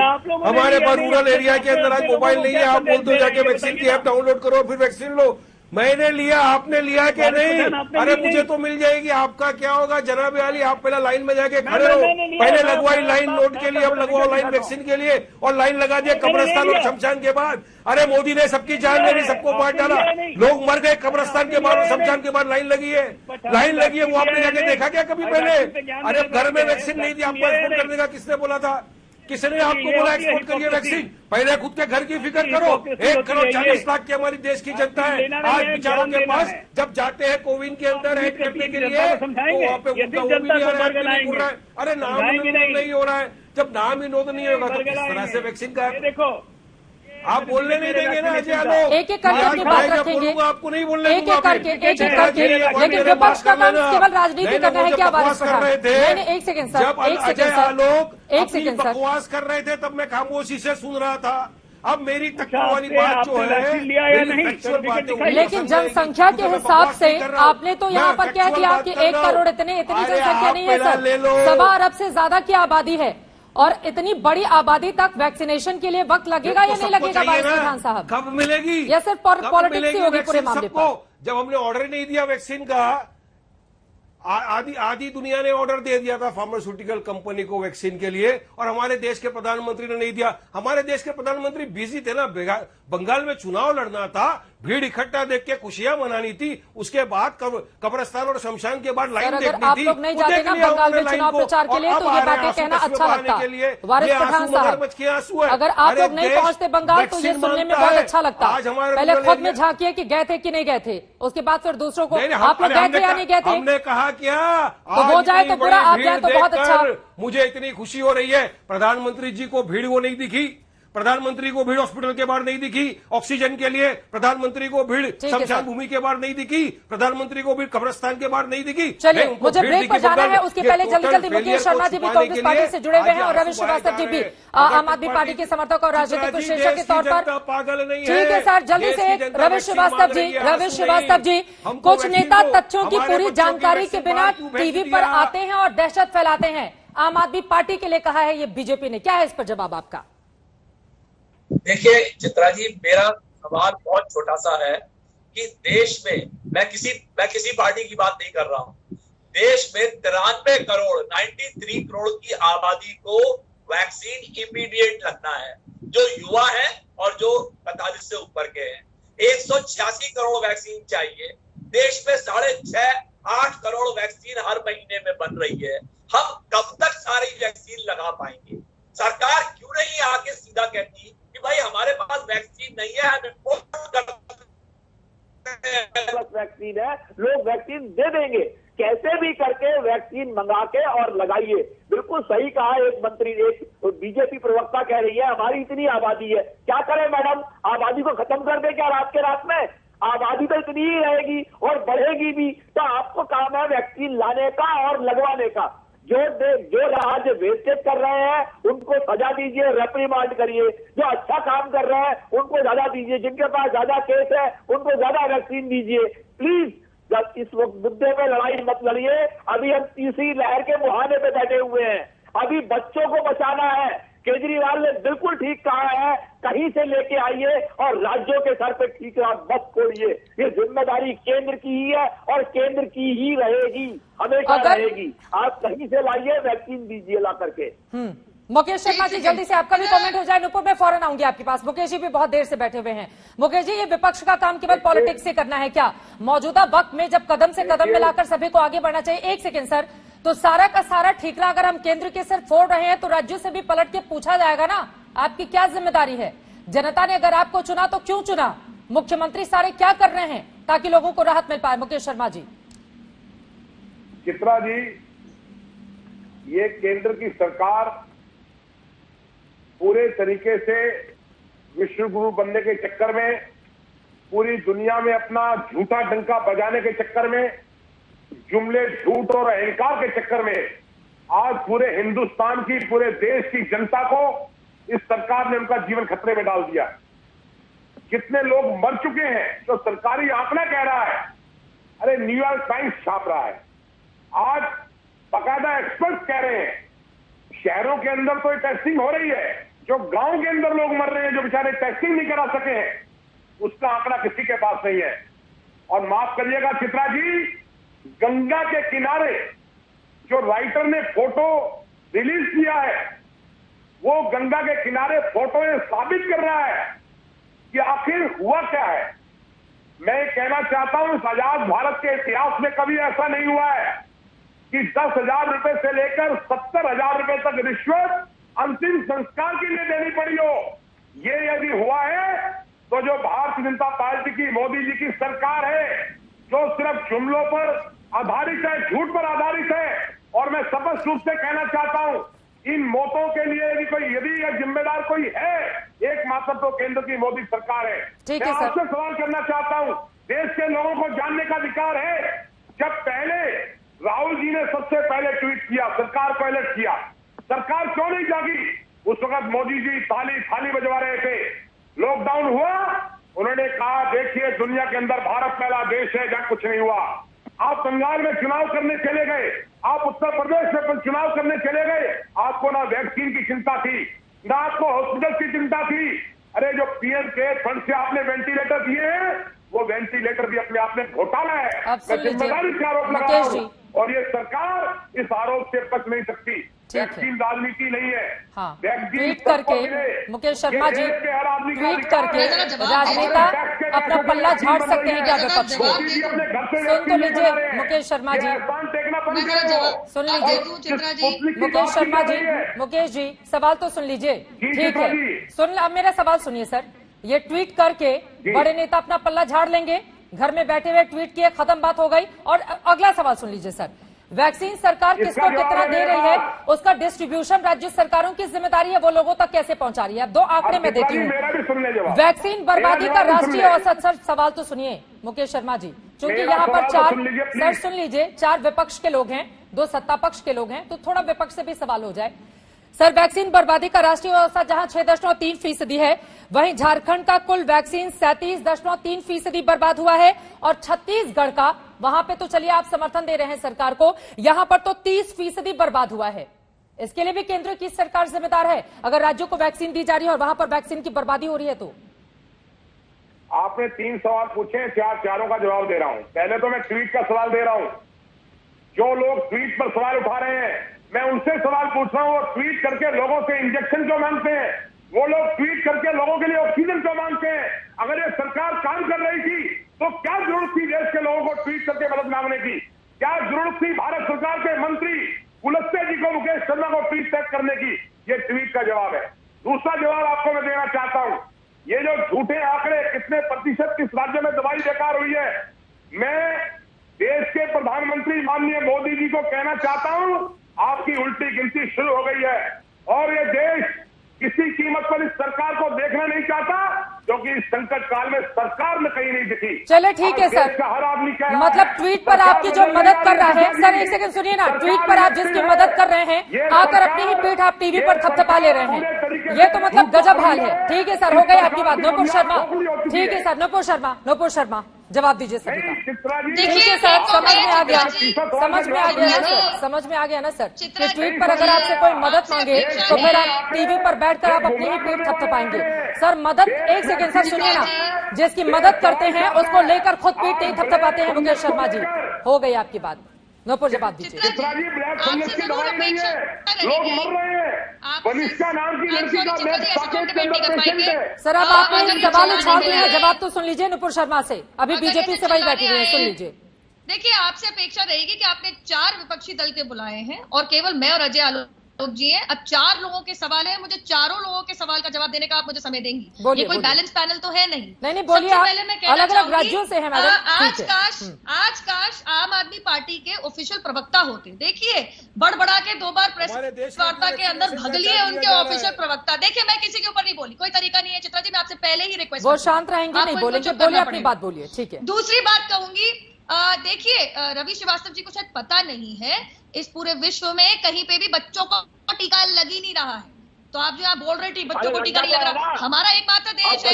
हमारे पास रूरल एरिया के अंदर आज मोबाइल नहीं है, आप बोलते हो जाके वैक्सीन की ऐप डाउनलोड करो फिर वैक्सीन लो। मैंने लिया, आपने लिया कि नहीं? अरे मुझे तो मिल जाएगी, आपका क्या होगा जनाब आली? आप पहले लाइन में जाके खड़े रहो। पहले लगवाई लाइन नोट के लिए, अब लगवाओ लाइन वैक्सीन के लिए, और लाइन लगा दिया कब्रिस्तान और शमशान के बाद। अरे मोदी ने सबकी जान ले ली, सबको बांट डाला, लोग मर गए कब्रिस्तान के बाद और शमशान के बाद। लाइन लगी है, लाइन लगी है, वो आपने जाके देखा क्या कभी पहले? अरे घर में वैक्सीन नहीं थी, आपको एक्सपोर्ट करने का किसने बोला था? किसने आपको बोला एक्सपोर्ट करिए वैक्सीन? पहले खुद के घर की फिक्र करो। 1,40,00,000 की हमारी देश की जनता है, आज बेचारों के पास जब जाते हैं कोविन के अंदर ऐड करने के लिए, तो वहाँ पे उनका वो भी नहीं आ रहा है। अरे नाम नहीं हो रहा है, जब नाम ही नोट नहीं होगा तो किस तरह से वैक्सीन का? देखो आप बोलने नहीं देंगे ना अजय आलोक, एक एक करके अपनी बात रखेंगे, आपको नहीं बोलने एक एक करके, लेकिन विपक्ष का काम केवल राजनीति करना है क्या? बारिश कर रहे थे, एक सेकंड सर, एक सेकंड सर, एक सेकंड सर, बकवास कर रहे थे तब मैं खामोशी से सुन रहा था। अब मेरी तक वाली बात जो है, लेकिन जनसंख्या के हिसाब से आपने तो यहाँ पर कह दिया कि 1 करोड़ इतनी जनसंख्या नहीं है सर, 1.25 अरब से ज्यादा की आबादी है, और इतनी बड़ी आबादी तक वैक्सीनेशन के लिए वक्त लगेगा या नहीं लगेगा बारिश खान साहब? कब मिलेगी? या सिर्फ पॉलिटिक्स ही होगी पूरे मामले पर? जब हमने ऑर्डर नहीं दिया वैक्सीन का, आधी दुनिया ने ऑर्डर दे दिया था फार्मास्यूटिकल कंपनी को वैक्सीन के लिए, और हमारे देश के प्रधानमंत्री ने नहीं दिया। हमारे देश के प्रधानमंत्री बिजी थे ना, बंगाल में चुनाव लड़ना था, भीड़ इकट्ठा देख के खुशियां मनानी थी, उसके बाद कब्रिस्तान और शमशान के बाद लाइन देखनी थी। आप लोग नहीं जाते ना बंगाल में चुनाव प्रचार के लिए, तो ये बातें कहना अच्छा लगता है वारिस पठान साहब। अगर आप लोग नहीं पहुंचते बंगाल तो ये सुनने में बहुत अच्छा लगता है। पहले खुद में झांकिए कि गए थे कि नहीं गए थे, उसके बाद फिर दूसरों को, आप लोग गए थे या नहीं गए थे? हमने कहा क्या तो हो जाए तो बुरा, आप जाए तो बहुत अच्छा। मुझे इतनी खुशी हो रही है, प्रधानमंत्री जी को भीड़ वो नहीं दिखी, प्रधानमंत्री को भीड़ हॉस्पिटल के बाहर नहीं दिखी ऑक्सीजन के लिए, प्रधानमंत्री को भीड़ शमशान भूमि के बाहर नहीं दिखी, प्रधानमंत्री को भीड़ कब्रिस्तान के बाहर नहीं दिखी। चलिए मुझे ब्रेक पर जाना है, उसके पहले जल्दी जल्दी मुकेश शर्मा जी भी कांग्रेस पार्टी से जुड़े हुए हैं और रवि श्रीवास्तव जी भी आम आदमी पार्टी के समर्थक और राजनीतिक विश्लेषक के तौर पर। पागल नहीं ठीक है सर, जल्दी से रवि श्रीवास्तव जी, कुछ नेता तथ्यों की पूरी जानकारी के बिना टीवी पर आते हैं और दहशत फैलाते हैं। आम आदमी पार्टी के लिए कहा है ये बीजेपी ने, क्या है इस पर जवाब आपका? देखिए चित्रा जी, मेरा सवाल बहुत छोटा सा है कि देश में, मैं किसी पार्टी की बात नहीं कर रहा हूं, देश में 93 करोड़ 93 करोड़ की आबादी को वैक्सीन इमीडिएट लगना है, जो युवा है और जो 45 से ऊपर के हैं। 186 करोड़ वैक्सीन चाहिए। देश में 6.5-8 करोड़ वैक्सीन हर महीने में बन रही है। हम कब तक सारी वैक्सीन लगा पाएंगे? सरकार क्यों नहीं आके सीधा कहती कि भाई हमारे पास वैक्सीन नहीं है, हम इम्पोर्ट करते हैं। वैक्सीन है, लोग वैक्सीन दे देंगे, कैसे भी करके वैक्सीन मंगा के और लगाइए। बिल्कुल सही कहा एक मंत्री, एक बीजेपी प्रवक्ता कह रही है हमारी इतनी आबादी है, क्या करें मैडम? आबादी को खत्म कर दे क्या रात के रात में? आबादी तो इतनी ही रहेगी और बढ़ेगी भी, तो आपको काम है वैक्सीन लाने का और लगवाने का। जो राज्य वेस्टेज कर रहे हैं उनको सजा दीजिए, रेप्रीमांड करिए, जो अच्छा काम कर रहे हैं उनको ज्यादा दीजिए, जिनके पास ज्यादा केस है उनको ज्यादा वैक्सीन दीजिए। प्लीज इस मुद्दे पे लड़ाई मत लड़िए। अभी हम तीसरी लहर के मुहाने पे बैठे हुए हैं, अभी बच्चों को बचाना है। केजरीवाल ने बिल्कुल ठीक कहा है, कहीं से लेके आइए और राज्यों के सर पे ठीक मत छोड़िए। ये जिम्मेदारी केंद्र की ही है और केंद्र की ही रहेगी, हमेशा रहेगी। आप कहीं से लाइए, वैक्सीन दीजिए ला करके। मुकेश शर्मा जी जल्दी से आपका भी कमेंट हो जाए। नुपुर मैं फौरन आऊंगी आपके पास। मुकेश जी भी बहुत देर से बैठे हुए हैं। मुकेश जी, ये विपक्ष का काम केवल पॉलिटिक्स से करना है क्या? मौजूदा वक्त में जब कदम से कदम मिलाकर सभी को आगे बढ़ना चाहिए। एक सेकंड सर, तो सारा का सारा ठीकरा अगर हम केंद्र के सिर फोड़ रहे हैं तो राज्यों से भी पलट के पूछा जाएगा ना, आपकी क्या जिम्मेदारी है? जनता ने अगर आपको चुना तो क्यों चुना? मुख्यमंत्री सारे क्या कर रहे हैं ताकि लोगों को राहत मिल पाए? मुकेश शर्मा जी। चित्रा जी, ये केंद्र की सरकार पूरे तरीके से विश्व गुरु बनने के चक्कर में, पूरी दुनिया में अपना झूठा डंका बजाने के चक्कर में, जुमले झूठ और अहंकार के चक्कर में आज पूरे हिंदुस्तान की, पूरे देश की जनता को इस सरकार ने उनका जीवन खतरे में डाल दिया। कितने लोग मर चुके हैं तो सरकारी आंकड़ा कह रहा है, अरे न्यूयॉर्क टाइम्स छाप रहा है, आज बाकायदा एक्सपर्ट कह रहे हैं। शहरों के अंदर तो टेस्टिंग हो रही है, जो गांव के अंदर लोग मर रहे हैं, जो बेचारे टेस्टिंग नहीं करा सके हैं, उसका आंकड़ा किसी के पास नहीं है। और माफ करिएगा चित्रा जी, गंगा के किनारे जो राइटर ने फोटो रिलीज किया है, वो गंगा के किनारे फोटो ये साबित कर रहा है कि आखिर हुआ क्या है। मैं कहना चाहता हूं, इस आजाद भारत के इतिहास में कभी ऐसा नहीं हुआ है कि 10,000 रुपए से लेकर 70,000 रुपए तक रिश्वत अंतिम संस्कार के लिए देनी पड़ी हो। ये यदि हुआ है तो जो भारतीय जनता पार्टी की, मोदी जी की सरकार है, जो सिर्फ जुमलों पर आधारित है, झूठ पर आधारित है। और मैं स्पष्ट रूप से कहना चाहता हूं, इन मौतों के लिए यदि यह जिम्मेदार कोई है, एकमात्र तो केंद्र की मोदी सरकार है। मैं आपसे सवाल करना चाहता हूं, देश के लोगों को जानने का अधिकार है। जब पहले राहुल जी ने सबसे पहले ट्वीट किया, सरकार को अलर्ट किया, सरकार क्यों नहीं जागी? उस वक्त मोदी जी थाली बजवा रहे थे। लॉकडाउन हुआ, उन्होंने कहा देखिए दुनिया के अंदर भारत पहला देश है जहां कुछ नहीं हुआ। आप बंगाल में चुनाव करने चले गए, आप उत्तर प्रदेश में चुनाव करने चले गए, आपको ना वैक्सीन की चिंता थी, ना आपको हॉस्पिटल की चिंता थी। अरे जो पीएम केयर फंड से आपने वेंटिलेटर दिए हैं, वो वेंटिलेटर भी अपने आप में घोटाला है। मैं जिम्मेदारी से आरोप लगा रहा हूं और ये सरकार इस आरोप से बच नहीं सकती। वैक्सीन राजनीति नहीं है। हाँ, ट्वीट करके मुकेश शर्मा जी ट्वीट करके राजनेता अपना पल्ला झाड़ सकते हैं क्या विपक्ष को? सुन तो लीजिए मुकेश शर्मा जी, सुन लीजिए मुकेश शर्मा जी। मुकेश जी सवाल तो सुन लीजिए, ठीक है? सुन, अब मेरा सवाल सुनिए सर। ये ट्वीट करके बड़े नेता अपना पल्ला झाड़ लेंगे, घर में बैठे हुए ट्वीट किए, खत्म, बात हो गई। और अगला सवाल सुन लीजिए सर, वैक्सीन सरकार किसको कितना दे रही है, उसका डिस्ट्रीब्यूशन राज्य सरकारों की जिम्मेदारी है, वो लोगों तक कैसे पहुंचा रही है? अब 2 आंकड़े में देती हूँ। वैक्सीन बर्बादी का राष्ट्रीय औसत, सर सवाल तो सुनिए मुकेश शर्मा जी, क्योंकि यहाँ पर 4 सर सुन लीजिए, 4 विपक्ष के लोग हैं, 2 सत्ता पक्ष के लोग हैं, तो थोड़ा विपक्ष से भी सवाल हो जाए। सर, वैक्सीन बर्बादी का राष्ट्रीय औसत जहां 6.3% है, वहीं झारखंड का कुल वैक्सीन 37.3% बर्बाद हुआ है और छत्तीसगढ़ का, वहां पे तो चलिए आप समर्थन दे रहे हैं सरकार को, यहां पर तो 30% बर्बाद हुआ है। इसके लिए भी केंद्र की सरकार जिम्मेदार है अगर राज्यों को वैक्सीन दी जा रही है और वहां पर वैक्सीन की बर्बादी हो रही है तो? आपने 3 सवाल पूछे, चारों का जवाब दे रहा हूं। पहले तो मैं ट्वीट का सवाल दे रहा हूं। जो लोग ट्वीट पर सवाल उठा रहे हैं, मैं उनसे सवाल पूछ रहा हूं, और ट्वीट करके लोगों से इंजेक्शन क्यों मांगते हैं? वो लोग ट्वीट करके लोगों के लिए ऑक्सीजन क्यों मांगते हैं? अगर ये सरकार काम कर रही थी तो क्या जरूरत थी देश के लोगों को ट्वीट करके मदद मांगने की? क्या जरूरत थी भारत सरकार के मंत्री कुलस्ते जी को, मुकेश शर्मा को ट्वीट टैग करने की? ये ट्वीट का जवाब है। दूसरा जवाब आपको मैं देना चाहता हूं, ये जो झूठे आंकड़े, कितने प्रतिशत किस राज्य में दवाई बेकार हुई है, मैं देश के प्रधानमंत्री माननीय मोदी जी को कहना चाहता हूं, आपकी उल्टी गिनती शुरू हो गई है और ये देश किसी कीमत पर इस सरकार को देखना नहीं चाहता, क्योंकि इस संकट काल में सरकार ने कहीं नहीं दिखी। चले ठीक है सर, हर आदमी मतलब ट्वीट पर आपकी जो मदद कर रहा है, सर एक सेकंड सुनिए ना, ट्वीट पर आप जिसकी मदद कर रहे हैं, आकर अपनी ही पीठ आप टीवी पर थपथपा ले रहे हैं, ये तो मतलब गजब हाल है। ठीक है सर, हो गई आपकी बात। नुपुर शर्मा, ठीक है सर, नुपुर शर्मा जवाब दीजिए सर। ठीक है सर, समझ में आ गया, समझ में आ गया ना सर, समझ में आ गया ना सर कि ट्वीट पर अगर आपसे कोई मदद मांगे तो फिर आप टीवी पर बैठकर आप अपनी ही पीठ थपथपाएंगे। सर मदद, एक सेकंड सर सुनिए ना, जिसकी मदद करते हैं उसको लेकर खुद पीठ नहीं थपथपाते हैं मुकेश शर्मा जी। हो गई आपकी बात। नूपुर जवाब दीजिए। चित्रा जी, ब्लैक फंगस की दवाई नहीं है, लोग मर रहे हैं। वनिष्ठा नाम की लड़की का ब्लैक पॉकेट के अंदर पेशेंट है। सर, अब आपने सवाल उछाल दिए हैं, जवाब तो सुन लीजिए नुपुर शर्मा से। अभी बीजेपी से वही बैठी हुई है, सुन लीजिए। देखिए, आपसे अपेक्षा रहेगी कि आपने 4 विपक्षी दल के बुलाए हैं और केवल मैं और अजय आलोक जी हैं। अब 4 लोगों के सवाल है, मुझे चारों लोगों के सवाल का जवाब देने का आप मुझे समय देंगी? ये कोई बैलेंस पैनल तो है नहीं। नहीं बोलिए, पहले मैं कहना अलग-अलग राज्यों से हैं मैडम। आज काश आम आदमी पार्टी के ऑफिशियल प्रवक्ता होते। देखिए, बड़बड़ा के 2 बार प्रेस वार्ता के अंदर भग लिए उनके ऑफिशियल प्रवक्ता। देखिए, मैं किसी के ऊपर नहीं बोली, कोई तरीका नहीं है। चित्रा जी, मैं आपसे पहले ही रिक्वेस्ट, वो शांत रहेंगे, नहीं बोलेंगे, बोलिए अपनी बात बोलिए, ठीक है। दूसरी बात कहूंगी, देखिए, रवि श्रीवास्तव जी को शायद पता नहीं है, इस पूरे विश्व में कहीं पे भी बच्चों को टीका लग ही नहीं रहा है। तो आप जो आप बोल रहे थे बच्चों को टीका नहीं लग रहा, हमारा एकमात्र देश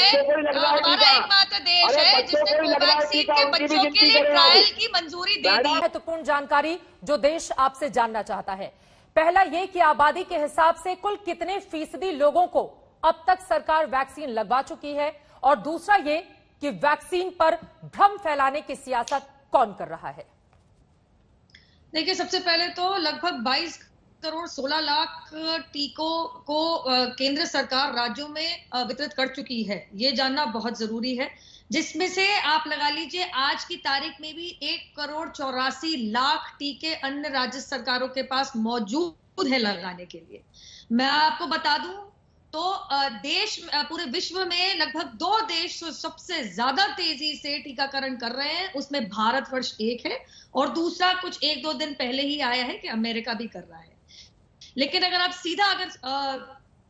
है, जिसने कोवैक्सीन के बच्चों के लिए ट्रायल की मंजूरी दे दी है। महत्वपूर्ण जानकारी जो देश आपसे जानना चाहता है, पहला ये कि आबादी के हिसाब से कुल कितने फीसदी लोगों को अब तक सरकार वैक्सीन लगवा चुकी है, और दूसरा ये कि वैक्सीन पर भ्रम फैलाने की सियासत कौन कर रहा है। देखिए, सबसे पहले तो लगभग 22 करोड़ 16 लाख टीकों को केंद्र सरकार राज्यों में वितरित कर चुकी है। ये जानना बहुत जरूरी है, जिसमें से आप लगा लीजिए आज की तारीख में भी 1 करोड़ 84 लाख टीके अन्य राज्य सरकारों के पास मौजूद है लगाने के लिए। मैं आपको बता दूं तो देश पूरे विश्व में लगभग 2 देश सबसे ज्यादा तेजी से टीकाकरण कर रहे हैं, उसमें भारतवर्ष एक है और दूसरा कुछ 1-2 दिन पहले ही आया है कि अमेरिका भी कर रहा है। लेकिन अगर आप सीधा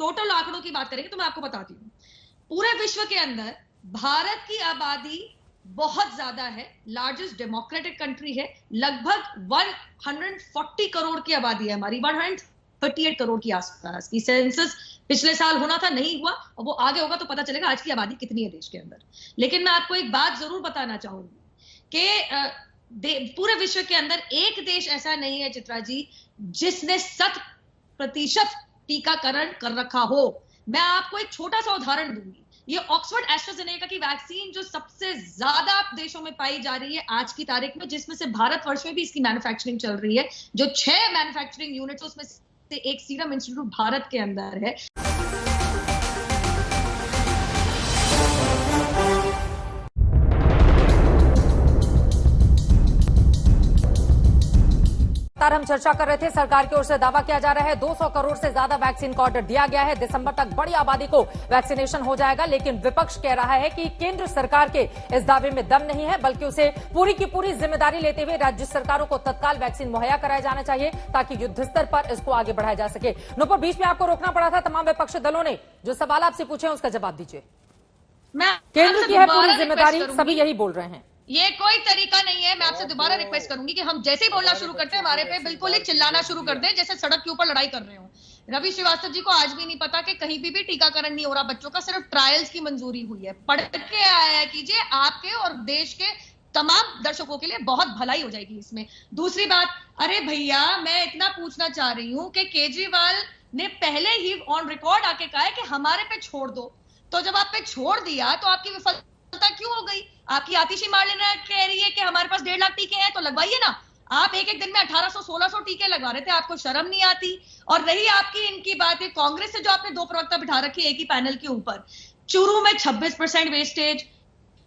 टोटल आंकड़ों की बात करेंगे तो मैं आपको बताती हूँ, पूरे विश्व के अंदर भारत की आबादी बहुत ज्यादा है, लार्जेस्ट डेमोक्रेटिक कंट्री है, लगभग 140 करोड़ की आबादी है हमारी, 138 करोड़ की आसपास की। सेंसस पिछले साल होना था, नहीं हुआ, और वो आगे होगा तो पता चलेगा आज की आबादी कितनी है देश के अंदर। लेकिन मैं आपको एक बात जरूर बताना चाहूंगी कि पूरे विश्व के अंदर एक देश ऐसा नहीं है चित्रा जी जिसने 100% टीकाकरण कर रखा हो। मैं आपको एक छोटा सा उदाहरण दूंगी, ये ऑक्सफोर्ड एस्ट्राजेनेका की वैक्सीन जो सबसे ज्यादा देशों में पाई जा रही है आज की तारीख में, जिसमें से भारतवर्ष में भी इसकी मैन्युफैक्चरिंग चल रही है, जो 6 मैन्युफैक्चरिंग यूनिट्स उसमें से एक सीरम इंस्टीट्यूट भारत के अंदर है। हम चर्चा कर रहे थे, सरकार की ओर से दावा किया जा रहा है 200 करोड़ से ज्यादा वैक्सीन का ऑर्डर दिया गया है, दिसंबर तक बड़ी आबादी को वैक्सीनेशन हो जाएगा। लेकिन विपक्ष कह रहा है कि केंद्र सरकार के इस दावे में दम नहीं है, बल्कि उसे पूरी की पूरी जिम्मेदारी लेते हुए राज्य सरकारों को तत्काल वैक्सीन मुहैया कराया जाना चाहिए ताकि युद्ध स्तर पर इसको आगे बढ़ाया जा सके। नुपुर, बीच में आपको रोकना पड़ा था, तमाम विपक्षी दलों ने जो सवाल आपसे पूछे हैं उसका जवाब दीजिए। केंद्र की है पूरी जिम्मेदारी, सभी यही बोल रहे हैं। ये कोई तरीका नहीं है। मैं आपसे दोबारा रिक्वेस्ट करूंगी कि हम जैसे ही बोलना शुरू करते हैं हमारे पे बिल्कुल ही चिल्लाना शुरू कर दें, जैसे सड़क के ऊपर लड़ाई कर रहे हो। रवि श्रीवास्तव जी को आज भी नहीं पता कि कहीं भी टीकाकरण नहीं हो रहा बच्चों का, सिर्फ ट्रायल्स की मंजूरी हुई है। पढ़ के आया कीजिए, आपके और देश के तमाम दर्शकों के लिए बहुत भलाई हो जाएगी इसमें। दूसरी बात, अरे भैया, मैं इतना पूछना चाह रही हूं कि केजरीवाल ने पहले ही ऑन रिकॉर्ड आके कहा है कि हमारे पे छोड़ दो, तो जब आप पे छोड़ दिया तो आपकी विफलता क्यों हो गई? आपकी आतिशी मार लेना कह रही है कि हमारे पास 1.5 लाख टीके हैं तो लगवाइए ना। आप एक दिन में 1800-1600 टीके लगवा रहे थे, आपको शर्म नहीं आती? और रही आपकी इनकी बात है कांग्रेस से जो आपने 2 प्रवक्ता बिठा रखे एक ही पैनल के ऊपर, चूरू में 26% वेस्टेज,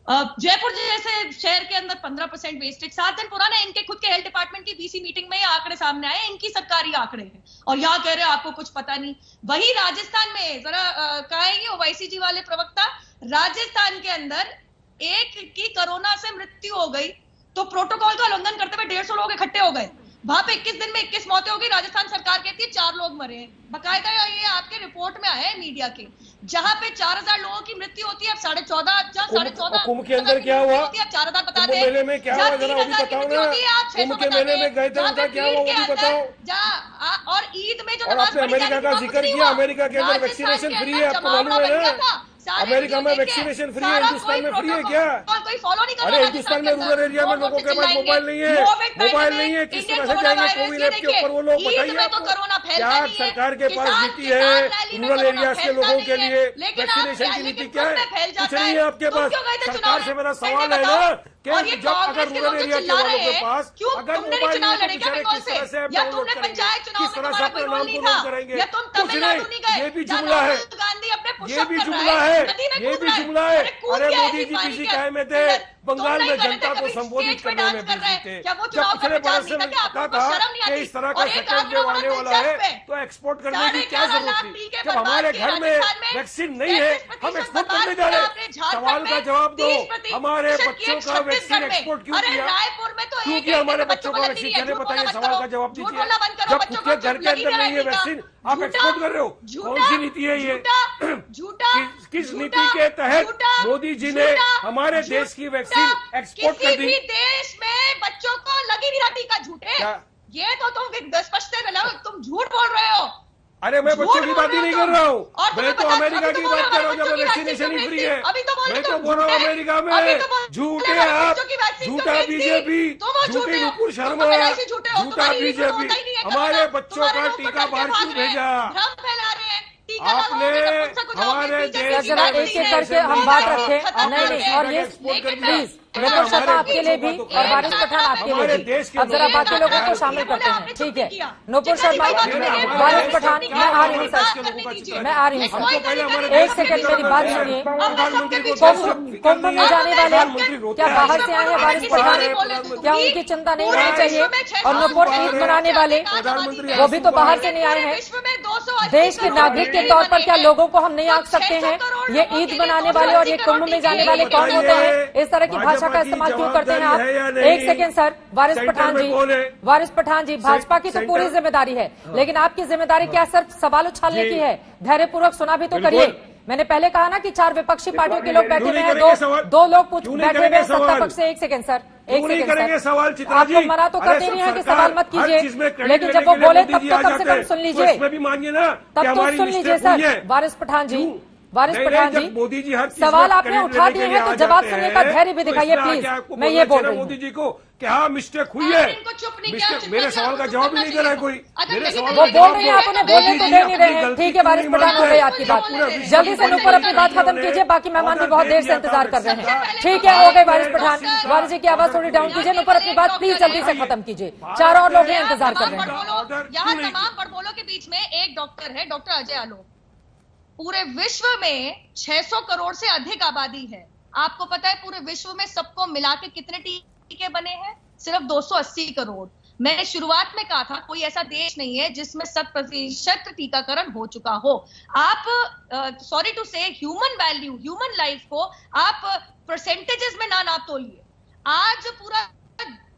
जयपुर जैसे शहर के अंदर 15% वेस्टेज। 7 दिन पुराना इनके खुद के हेल्थ डिपार्टमेंट की बीसी मीटिंग में ये आंकड़े सामने आए, इनकी सरकारी आंकड़े हैं, और यहाँ कह रहे हैं आपको कुछ पता नहीं। वही राजस्थान में जरा कहेंगे ओवैसी जी वाले प्रवक्ता, राजस्थान के अंदर एक की कोरोना से मृत्यु हो गई तो प्रोटोकॉल का उल्लंघन करते हुए 150 लोग इकट्ठे हो गए, वहां पे 21 दिन में 21 मौतें हो गई। राजस्थान सरकार कहती है 4 लोग मरे हैं, बकायदा ये आपके रिपोर्ट में आया है मीडिया के, जहां पे 4000 लोगों की मृत्यु होती है। अब 14.5 कुंभ के अंदर क्या हुआ? 4000 बता दें, मेले में क्या हुआ जरा वो भी बताओ ना। कुंभ के मेले में गए थे, उनका क्या हुआ वो भी बताओ। और ईद में जो आपने अमेरिका का जिक्र किया, अमेरिका के अंदर वैक्सीनेशन फ्री है, आपको मालूम है ना? अमेरिका में वैक्सीनेशन फ्री है, हिंदुस्तान में फ्री है क्या? कोई फॉलो नहीं कर अरे हिंदुस्तान में रूरल एरिया में लोगों के पास मोबाइल नहीं है, किस तरह से जाएंगे कोविड ऐप के ऊपर वो लोग? बताइए क्या सरकार के पास नीति है रूरल एरिया के लोगों के लिए वैक्सीनेशन की नीति क्या है? कुछ नहीं है आपके पास। सरकार से मेरा सवाल है ना कि जब अगर रूरल एरिया के वालों के पास अगर मोबाइल नहीं है तो किस तरह से डाउनलोड करेंगे, किस तरह से अपने नाम को लॉन्च करेंगे? कुछ नहीं, ये भी जुमला है, ये भी जुमला है, ये भी जुमला है। अरे मोदी जी किसी काय में थे, बंगाल में जनता को संबोधित करने में बिजी थे। जब पिछले बरस से पता था कि इस तरह का सेकेंड वेव आने वाला है तो एक्सपोर्ट करने की क्या जरूरत थी? जब हमारे घर में वैक्सीन नहीं है हम एक्सपोर्ट करने जा रहे हैं। सवाल का जवाब दो, हमारे बच्चों का वैक्सीन एक्सपोर्ट क्यों किया? क्योंकि हमारे बच्चों का वैक्सीन कहने बताइए, सवाल का जवाब दीजिए। जब खुद के घर के अंदर नहीं है वैक्सीन आप एक्सपोर्ट कर रहे हो, कौन सी नीति है ये? किस नीति के तहत मोदी जी ने हमारे देश की वैक्सीन एक्सपोर्ट कर दी? देश में बच्चों को लगी नहीं रहती का झूठे, ये तो तुम स्पष्ट तुम झूठ बोल रहे हो। अरे मैं बच्चों की बात ही नहीं कर रहा हूँ, मैं तो अमेरिका की बात कर रहा हूँ जब वैक्सीनेशन ही फ्री है। मैं तो बोल रहा हूँ अमेरिका में झूठे आप, झूठा बीजेपी, झूठी नुपुर शर्मा, झूठा बीजेपी। हमारे बच्चों का टीका बाहर क्यों भेजा आपने? हमारे देश जरा एक एक करके हम बात रखें। नहीं, और ये प्लीज नूपुर शर्मा आपके लिए भी और वारिस पठान आपके लिए भी। अब जरा बाकी लोगों को शामिल करते हैं, ठीक है? नूपुर शर्मा, वारिस पठान, मैं आ रही हूँ सर, मैं आ रही हूँ सर, एक सेकंड मेरी बात सुनिए। कुंभ में जाने वाले क्या बाहर से आए हैं वारिस पठान? क्या उनकी चिंता नहीं होनी चाहिए? और नूपुर ईद मनाने वाले वो भी तो बाहर से नहीं आए हैं। देश के नागरिक के तौर पर क्या लोगों को हम नहीं आंक सकते हैं? ये ईद मनाने वाले और ये कुंभ में जाने वाले कौन होते हैं? इस तरह की भाषा का इस्तेमाल क्यों करते हैं आप? एक सेकंड सर, वारिस पठान जी, भाजपा की तो पूरी जिम्मेदारी है, लेकिन आपकी जिम्मेदारी क्या सिर्फ सवाल उछालने की है? धैर्यपूर्वक सुना भी तो करिए। मैंने पहले कहा ना कि 4 विपक्षी पार्टियों के लोग बैठे हुए हैं, दो लोग बैठे हुए हैं सत्ता पक्ष से। एक सेकंड सर, एक सेकंड सर, आपको मना तो करते नहीं है कि सवाल मत कीजिए, लेकिन जब वो बोले तब तो कम से कम सुन लीजिए, तब तो सुन लीजिए सर। वारिस पठान जी, मोदी जी सवाल आपने उठा दिए हैं तो जवाब सुनने का धैर्य भी दिखाइए प्लीज। मैं ये बोल रही हूँ मोदी जी को क्या मिस्टेक हुई है? मेरे सवाल का जवाब ही नहीं दे रहा है कोई। वो बोल रहे हैं, आप उन्हें बोलने तो दे नहीं रहे हैं। ठीक है वारिस पठान, हो गई आपकी बात, जल्दी से नूपुर अपनी बात खत्म कीजिए, बाकी मेहमान भी बहुत देर से इंतजार कर रहे हैं। ठीक है, हो गई वारिस पठान। वारिस जी की आवाज थोड़ी डाउन कीजिए, नूपुर अपनी बात प्लीज जल्दी से खत्म कीजिए, 4 और लोग इंतजार कर रहे हैं। यहाँ तमाम बड़बोलों के बीच में एक डॉक्टर है, डॉक्टर अजय आलोक। पूरे विश्व में 600 करोड़ से अधिक आबादी है। आपको पता है पूरे विश्व में सबको मिला के कितने टीके बने हैं? सिर्फ 280 करोड़। मैंने शुरुआत में कहा था कोई ऐसा देश नहीं है जिसमें 100% टीकाकरण हो चुका हो। आप सॉरी टू से ह्यूमन वैल्यू, ह्यूमन लाइफ को आप परसेंटेजेस में ना नाप तोलिए। आज पूरा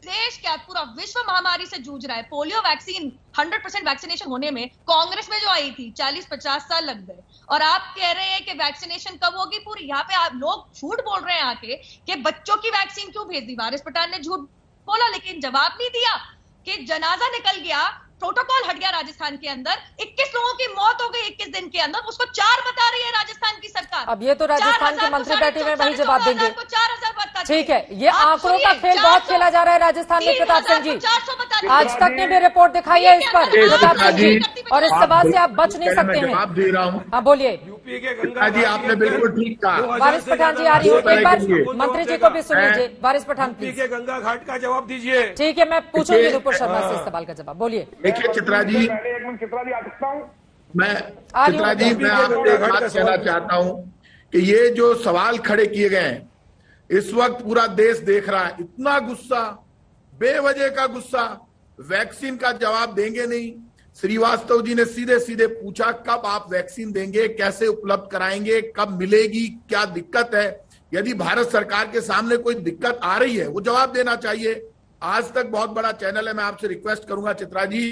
देश क्या पूरा विश्व महामारी से जूझ रहा है। पोलियो वैक्सीन 100% वैक्सीनेशन होने में कांग्रेस में जो आई थी 40-50 साल लग गए, और आप कह रहे हैं कि वैक्सीनेशन कब होगी पूरी। यहाँ पे आप लोग झूठ बोल रहे हैं आके कि बच्चों की वैक्सीन क्यों भेज दी। वारिस पठान ने झूठ बोला लेकिन जवाब नहीं दिया कि जनाजा निकल गया, प्रोटोकॉल हट गया राजस्थान के अंदर, 21 लोगों की मौत हो गई 21 दिन के अंदर, उसको 4 बता रही है राजस्थान की सरकार। अब ये तो राजस्थान के मंत्री बैठे हुए वही जवाब देंगे। ठीक है, ये आंकड़ों का खेल बहुत खेला जा रहा है राजस्थान में। प्रताप सिंह जी, आज तक ने भी रिपोर्ट दिखाई है इस पर प्रताप सिंह जी, और इस सवाल से आप बच नहीं सकते हैं। जवाब दे रहा हूँ। हाँ बोलिए। यूपी के गंगा जी आपने बिल्कुल ठीक कहा। वारिस पठान जी आ रही है, एक बार मंत्री जी को भी सुन लीजिए। वारिस पठान यूपी के गंगा घाट का जवाब दीजिए। ठीक है, मैं पूछूंगी नूपुर शर्मा से इस सवाल का जवाब। बोलिए। देखिए चित्रा जी, एक मिनट चित्रा जी आ सकता हूँ मैं? चित्रा जी मैं आपसे एक बात कहना चाहता हूं कि ये जो सवाल खड़े किए गए हैं इस वक्त पूरा देश देख रहा है। इतना गुस्सा, बेवजह का गुस्सा, वैक्सीन का जवाब देंगे नहीं। श्रीवास्तव जी ने सीधे सीधे पूछा कब आप वैक्सीन देंगे, कैसे उपलब्ध कराएंगे, कब मिलेगी, क्या दिक्कत है। यदि भारत सरकार के सामने कोई दिक्कत आ रही है वो जवाब देना चाहिए। आज तक बहुत बड़ा चैनल है, मैं आपसे रिक्वेस्ट करूंगा चित्रा जी,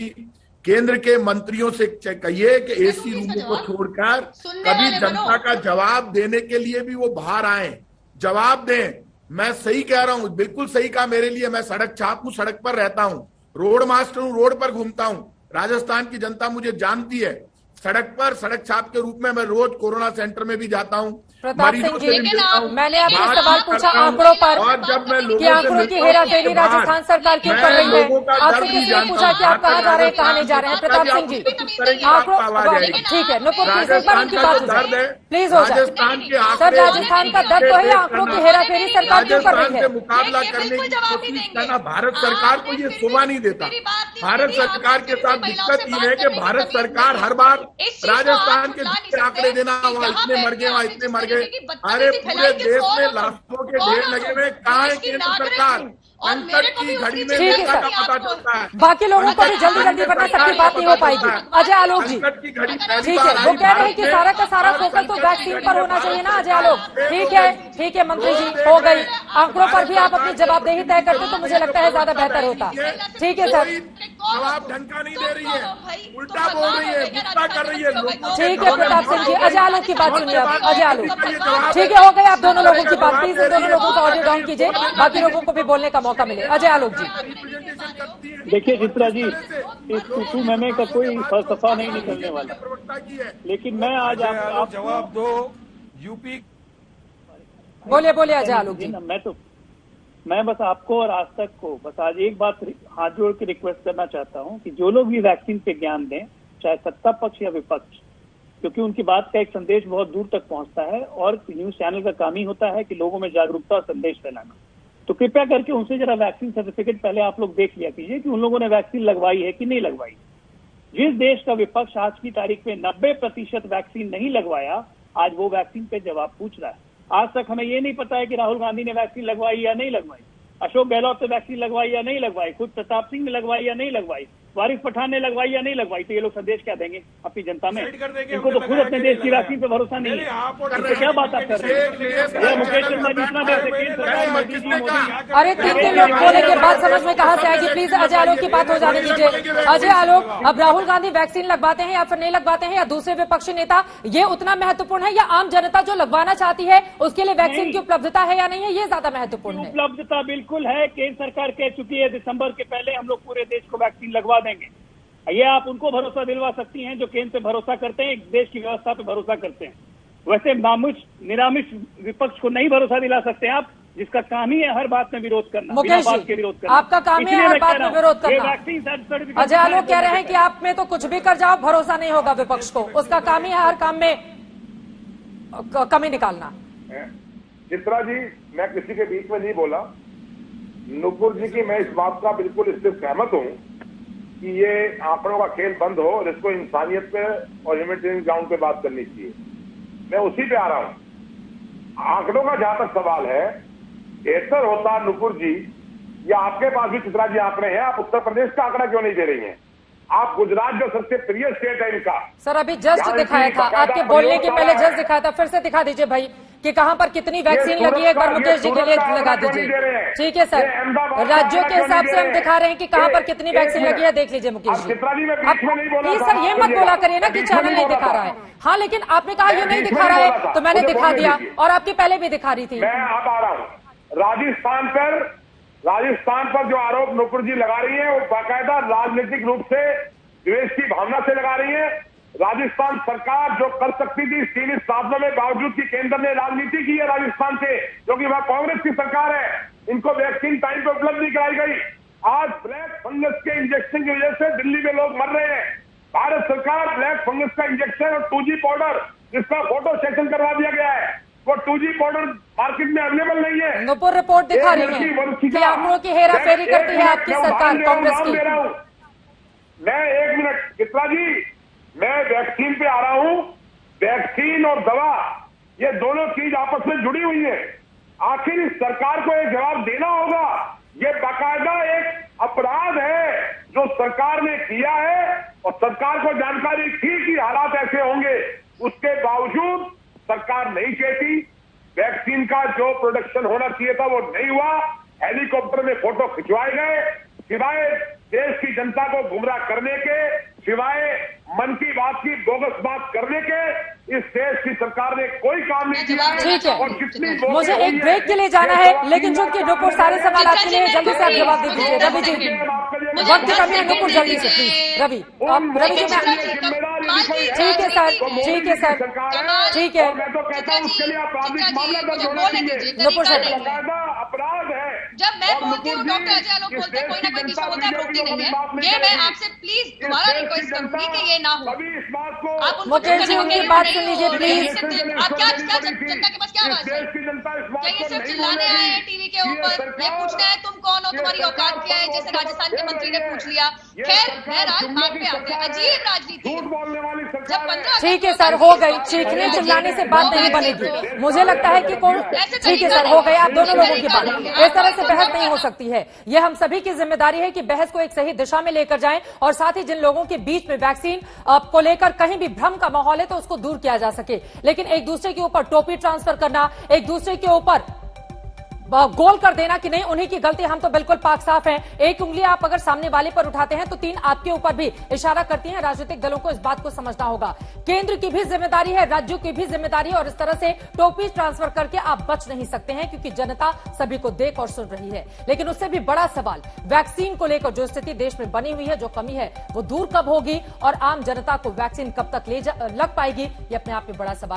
केंद्र के मंत्रियों से कहिए कि एसी रूमों को छोड़कर कभी जनता का जवाब देने के लिए भी वो बाहर आए, जवाब दें। मैं सही कह रहा हूं, बिल्कुल सही कहा। मेरे लिए, मैं सड़क छाप हूं, सड़क पर रहता हूं, रोड मास्टर हूं, रोड पर घूमता हूं। राजस्थान की जनता मुझे जानती है। सड़क पर सड़क छाप के रूप में मैं रोज कोरोना सेंटर में भी जाता हूं, प्रताप सिंह मरीजों से जी, भी मिलता हूं, मैंने आपसे बात सवाल भी पूछा करता हूं, आंकड़ों पर और जब मैं लोगों कि से आंकड़ों की मिलता हेराफेरी हूं, राजस्थान सरकार क्यों मैं कर रही है। लोगों का आपसे दर्द भी किसी ने जानता पूछा हूं। कि आप कहाँ जा रहे हैं कहाँ नहीं जा रहे हैं। प्रताप सिंह जी, ठीक है नुपुर प्लीज एक बार उनकी बात हो जाए, प्लीज हो जाए। सर राजस्थान का दर्द तो है, आंकड़ों की हेराफेरी सरकार क्यों कर रही है। मुकाबला करने की कोशिश करना भारत सरकार को ये शोभा नहीं देता। भारत सरकार के साथ दिक्कत ये है कि भारत सरकार हर बार राजस्थान के जितने आंकड़े देना, वहाँ इतने मर गए, वहाँ इतने मर गए। अरे पूरे देश में लाखों के ढेर लगे हुए, कहाँ है केंद्र सरकार। संकट की घड़ी में नेता का पता चलता है। बाकी लोगों को भी जल्दी जल्दी वरना सबकी बात नहीं हो पाएगी। अजय आलोक जी, ठीक है, वो कह रहे हैं कि सारा का सारा फोकस तो वैक्सीन पर होना चाहिए ना अजय आलोक। ठीक है मंत्री जी, हो गई। आंकड़ों पर भी आप अपनी जवाबदेही तय करते तो मुझे लगता है ज्यादा बेहतर होता। ठीक है सर, जवाब ढंग का नहीं दे रही है, उल्टा बोल रही है, गुस्सा कर रही है। ठीक है प्रताप सिंह जी, अजय आलोक की बात सुनिए आप। अजय आलोक, ठीक है, हो गई आप दोनों लोगों की बात। प्लीज इन दोनों लोगों का ऑडियो डाउन कीजिए, बाकी लोगों को भी बोलने का मौका मिले। अजय आलोक जी, देखिए चित्रा जी, इस तू मैंने का कोई फलसफा नहीं निकलने वाला, लेकिन मैं आज आप जवाब दो। यूपी बोलिए अजय आलोक जी। मैं बस आपको और आज तक को बस आज एक बात हाथ जोड़ के रिक्वेस्ट करना चाहता हूं कि जो लोग भी वैक्सीन पे ज्ञान दें, चाहे सत्ता पक्ष या विपक्ष, क्योंकि उनकी बात का एक संदेश बहुत दूर तक पहुंचता है और न्यूज चैनल का काम ही होता है कि लोगों में जागरूकता और संदेश फैलाना। तो कृपया करके उनसे जरा वैक्सीन सर्टिफिकेट पहले आप लोग देख लिया कीजिए कि उन लोगों ने वैक्सीन लगवाई है कि नहीं लगवाई। जिस देश का विपक्ष आज की तारीख में 90% वैक्सीन नहीं लगवाया, आज वो वैक्सीन पे जवाब पूछ रहा है। आज तक हमें ये नहीं पता है कि राहुल गांधी ने वैक्सीन लगवाई या नहीं लगवाई, अशोक गहलोत ने वैक्सीन लगवाई या नहीं लगवाई, खुद प्रताप सिंह ने लगवाई या नहीं लगवाई, वारिस पठान ने लगवाई या नहीं लगवाई। तो ये लोग संदेश क्या देंगे अपनी जनता में? इनको तो खुद अपने देश की वैक्सीन पे भरोसा नहीं है, तो क्या बात आप कर रहे हैं? मुकेश शर्मा जितना अरे 3 लोग बोले के बाद समझ में कहाँ से आएगी। प्लीज अजय आलोक की बात हो जाने दीजिए। अजय आलोक, अब राहुल गांधी वैक्सीन लगवाते हैं या फिर नहीं लगवाते हैं, या दूसरे विपक्षी नेता, ये उतना महत्वपूर्ण है, या आम जनता जो लगवाना चाहती है उसके लिए वैक्सीन की उपलब्धता है या नहीं है, ये ज्यादा महत्वपूर्ण है? उपलब्धता बिल्कुल है। केंद्र सरकार कह चुकी है दिसंबर के पहले हम लोग पूरे देश को वैक्सीन लगवा देंगे। ये आप उनको भरोसा दिलवा सकती हैं जो केंद्र पे भरोसा करते हैं, देश की व्यवस्था पे भरोसा करते हैं। वैसे निरामिष विपक्ष को नहीं भरोसा दिला सकते आप, जिसका काम ही है हर बात में विरोध करना, मुकेश बात के विरोध करना। आपका काम है हर बात में विरोध करना। अजय आलोक कह रहे हैं कि आप में तो कुछ भी कर जाओ, भरोसा नहीं होगा विपक्ष को, उसका काम ही है हर काम में कमी निकालना। चित्रा जी, मैं किसी के बीच में नहीं बोला। नुपुर जी की मैं इस बात का बिल्कुल इससे सहमत हूं कि ये आंकड़ों का खेल बंद हो और इसको इंसानियत पे और ह्यूमैनिटेरियन ग्राउंड पे बात करनी चाहिए। मैं उसी पे आ रहा हूं। आंकड़ों का जहां तक सवाल है, बेहतर होता नुपुर जी, या आपके पास भी चित्रा जी आंकड़े हैं, आप उत्तर प्रदेश का आंकड़ा क्यों नहीं दे रही हैं? आप गुजरात जो सबसे प्रिय स्टेट है इनका, सर अभी जस्ट दिखाया था, आपके बोलने के पहले जस्ट दिखाया था, फिर से दिखा दीजिए भाई कि कहां पर कितनी वैक्सीन लगी है। एक बार मुकेश जी के लिए लगा दीजिए। ठीक है सर, राज्यों के हिसाब से हम दिखा रहे हैं कि कहां पर कितनी वैक्सीन लगी है, देख लीजिए मुकेश जी। प्लीज सर ये मत बोला करिए ना कि चैनल नहीं दिखा रहा है। हाँ लेकिन आपने कहा ये नहीं दिखा रहा है तो मैंने दिखा दिया, और आपकी पहले भी दिखा रही थी। मैं अब आ रहा हूं राजस्थान पर जो आरोप नुपुर जी लगा रही है वो बाकायदा राजनीतिक रूप से द्वेष की भावना से लगा रही है। राजस्थान सरकार जो कर सकती थी सीमित साधनों में, बावजूद कि केंद्र ने राजनीति की है राजस्थान से, क्योंकि वह कांग्रेस की सरकार है, इनको वैक्सीन टाइम पे उपलब्ध नहीं कराई गई। आज ब्लैक फंगस के इंजेक्शन की वजह से दिल्ली में लोग मर रहे हैं। भारत सरकार ब्लैक फंगस का इंजेक्शन और 2G पाउडर, जिसका फोटो सेशन करवा दिया गया है, वो 2G पाउडर मार्केट में अवेलेबल नहीं है। नुपुर रिपोर्ट दिखा रही है कि आंकड़ों की हेराफेरी करती है आपकी सरकार, कांग्रेस की। मैं 1 मिनट चित्रा जी, मैं वैक्सीन पे आ रहा हूं। वैक्सीन और दवा, ये दोनों चीज आपस में जुड़ी हुई है। आखिर इस सरकार को एक जवाब देना होगा। ये बाकायदा एक अपराध है जो सरकार ने किया है, और सरकार को जानकारी थी कि हालात ऐसे होंगे, उसके बावजूद सरकार नहीं चाहती। वैक्सीन का जो प्रोडक्शन होना चाहिए था वो नहीं हुआ। हेलीकॉप्टर में फोटो खिंचवाए गए, सिवाय देश की जनता को गुमराह करने के, सिवाय मन की बात की बोगस बात करने के, इस देश की सरकार ने कोई काम नहीं किया। ठीक है, मुझे एक ब्रेक के लिए जाना है, लेकिन चूंकि नुपुर सारे सवाल आपके लिए जल्दी से आप जवाब दे दीजिए। रवि जी, वक्त कमी है, नुपुर जल्दी से प्लीज। रवि जी, ठीक है सर, ठीक है सर, ठीक है। मैं तो कहता हूँ उसके लिए आपराधिक मामला दर्ज होना चाहिए, अपराध है। जब मैं बोलती हूँ डॉक्टर अजय आलोक बोलते हैं कोई ना कोई विषय होता है, रोकती नहीं है। ये मैं आपसे प्लीज दोबारा रिक्वेस्ट करूंगी कि ये ना हो। आप मुकेश जी उनकी बात सुन लीजिए प्लीज। आप क्या जनता के पास क्या आवाज है? क्या ये सिर्फ चिल्लाने आए हैं टीवी के ऊपर? ये पूछना है तुम कौन हो, तुम्हारी औकात क्या है, जैसे राजस्थान के मंत्री ने पूछ लिया। खैर बहरहाल बात पे आते हैं। अजीब राजनीति जब 15 ठीक है सर, हो गई। चीखने चिल्लाने से बात नहीं बनेगी। मुझे लगता है कि कौन, ठीक है सर, हो गई। आप दोनों लोगों की बात, इस तरह से बहस नहीं हो सकती है। यह हम सभी की जिम्मेदारी है कि बहस को एक सही दिशा में लेकर जाएं और साथ ही जिन लोगों के बीच में वैक्सीन को लेकर कहीं भी भ्रम का माहौल है तो उसको दूर किया जा सके। लेकिन एक दूसरे के ऊपर टोपी ट्रांसफर करना, एक दूसरे के ऊपर गोल कर देना कि नहीं उन्हीं की गलती, हम तो बिल्कुल पाक साफ हैं। एक उंगली आप अगर सामने वाले पर उठाते हैं तो 3 आपके ऊपर भी इशारा करती हैं। राजनीतिक दलों को इस बात को समझना होगा। केंद्र की भी जिम्मेदारी है, राज्यों की भी जिम्मेदारी है और इस तरह से टोपी ट्रांसफर करके आप बच नहीं सकते हैं क्योंकि जनता सभी को देख और सुन रही है। लेकिन उससे भी बड़ा सवाल वैक्सीन को लेकर जो स्थिति देश में बनी हुई है, जो कमी है वो दूर कब होगी और आम जनता को वैक्सीन कब तक लग पाएगी, ये अपने आप में बड़ा सवाल है।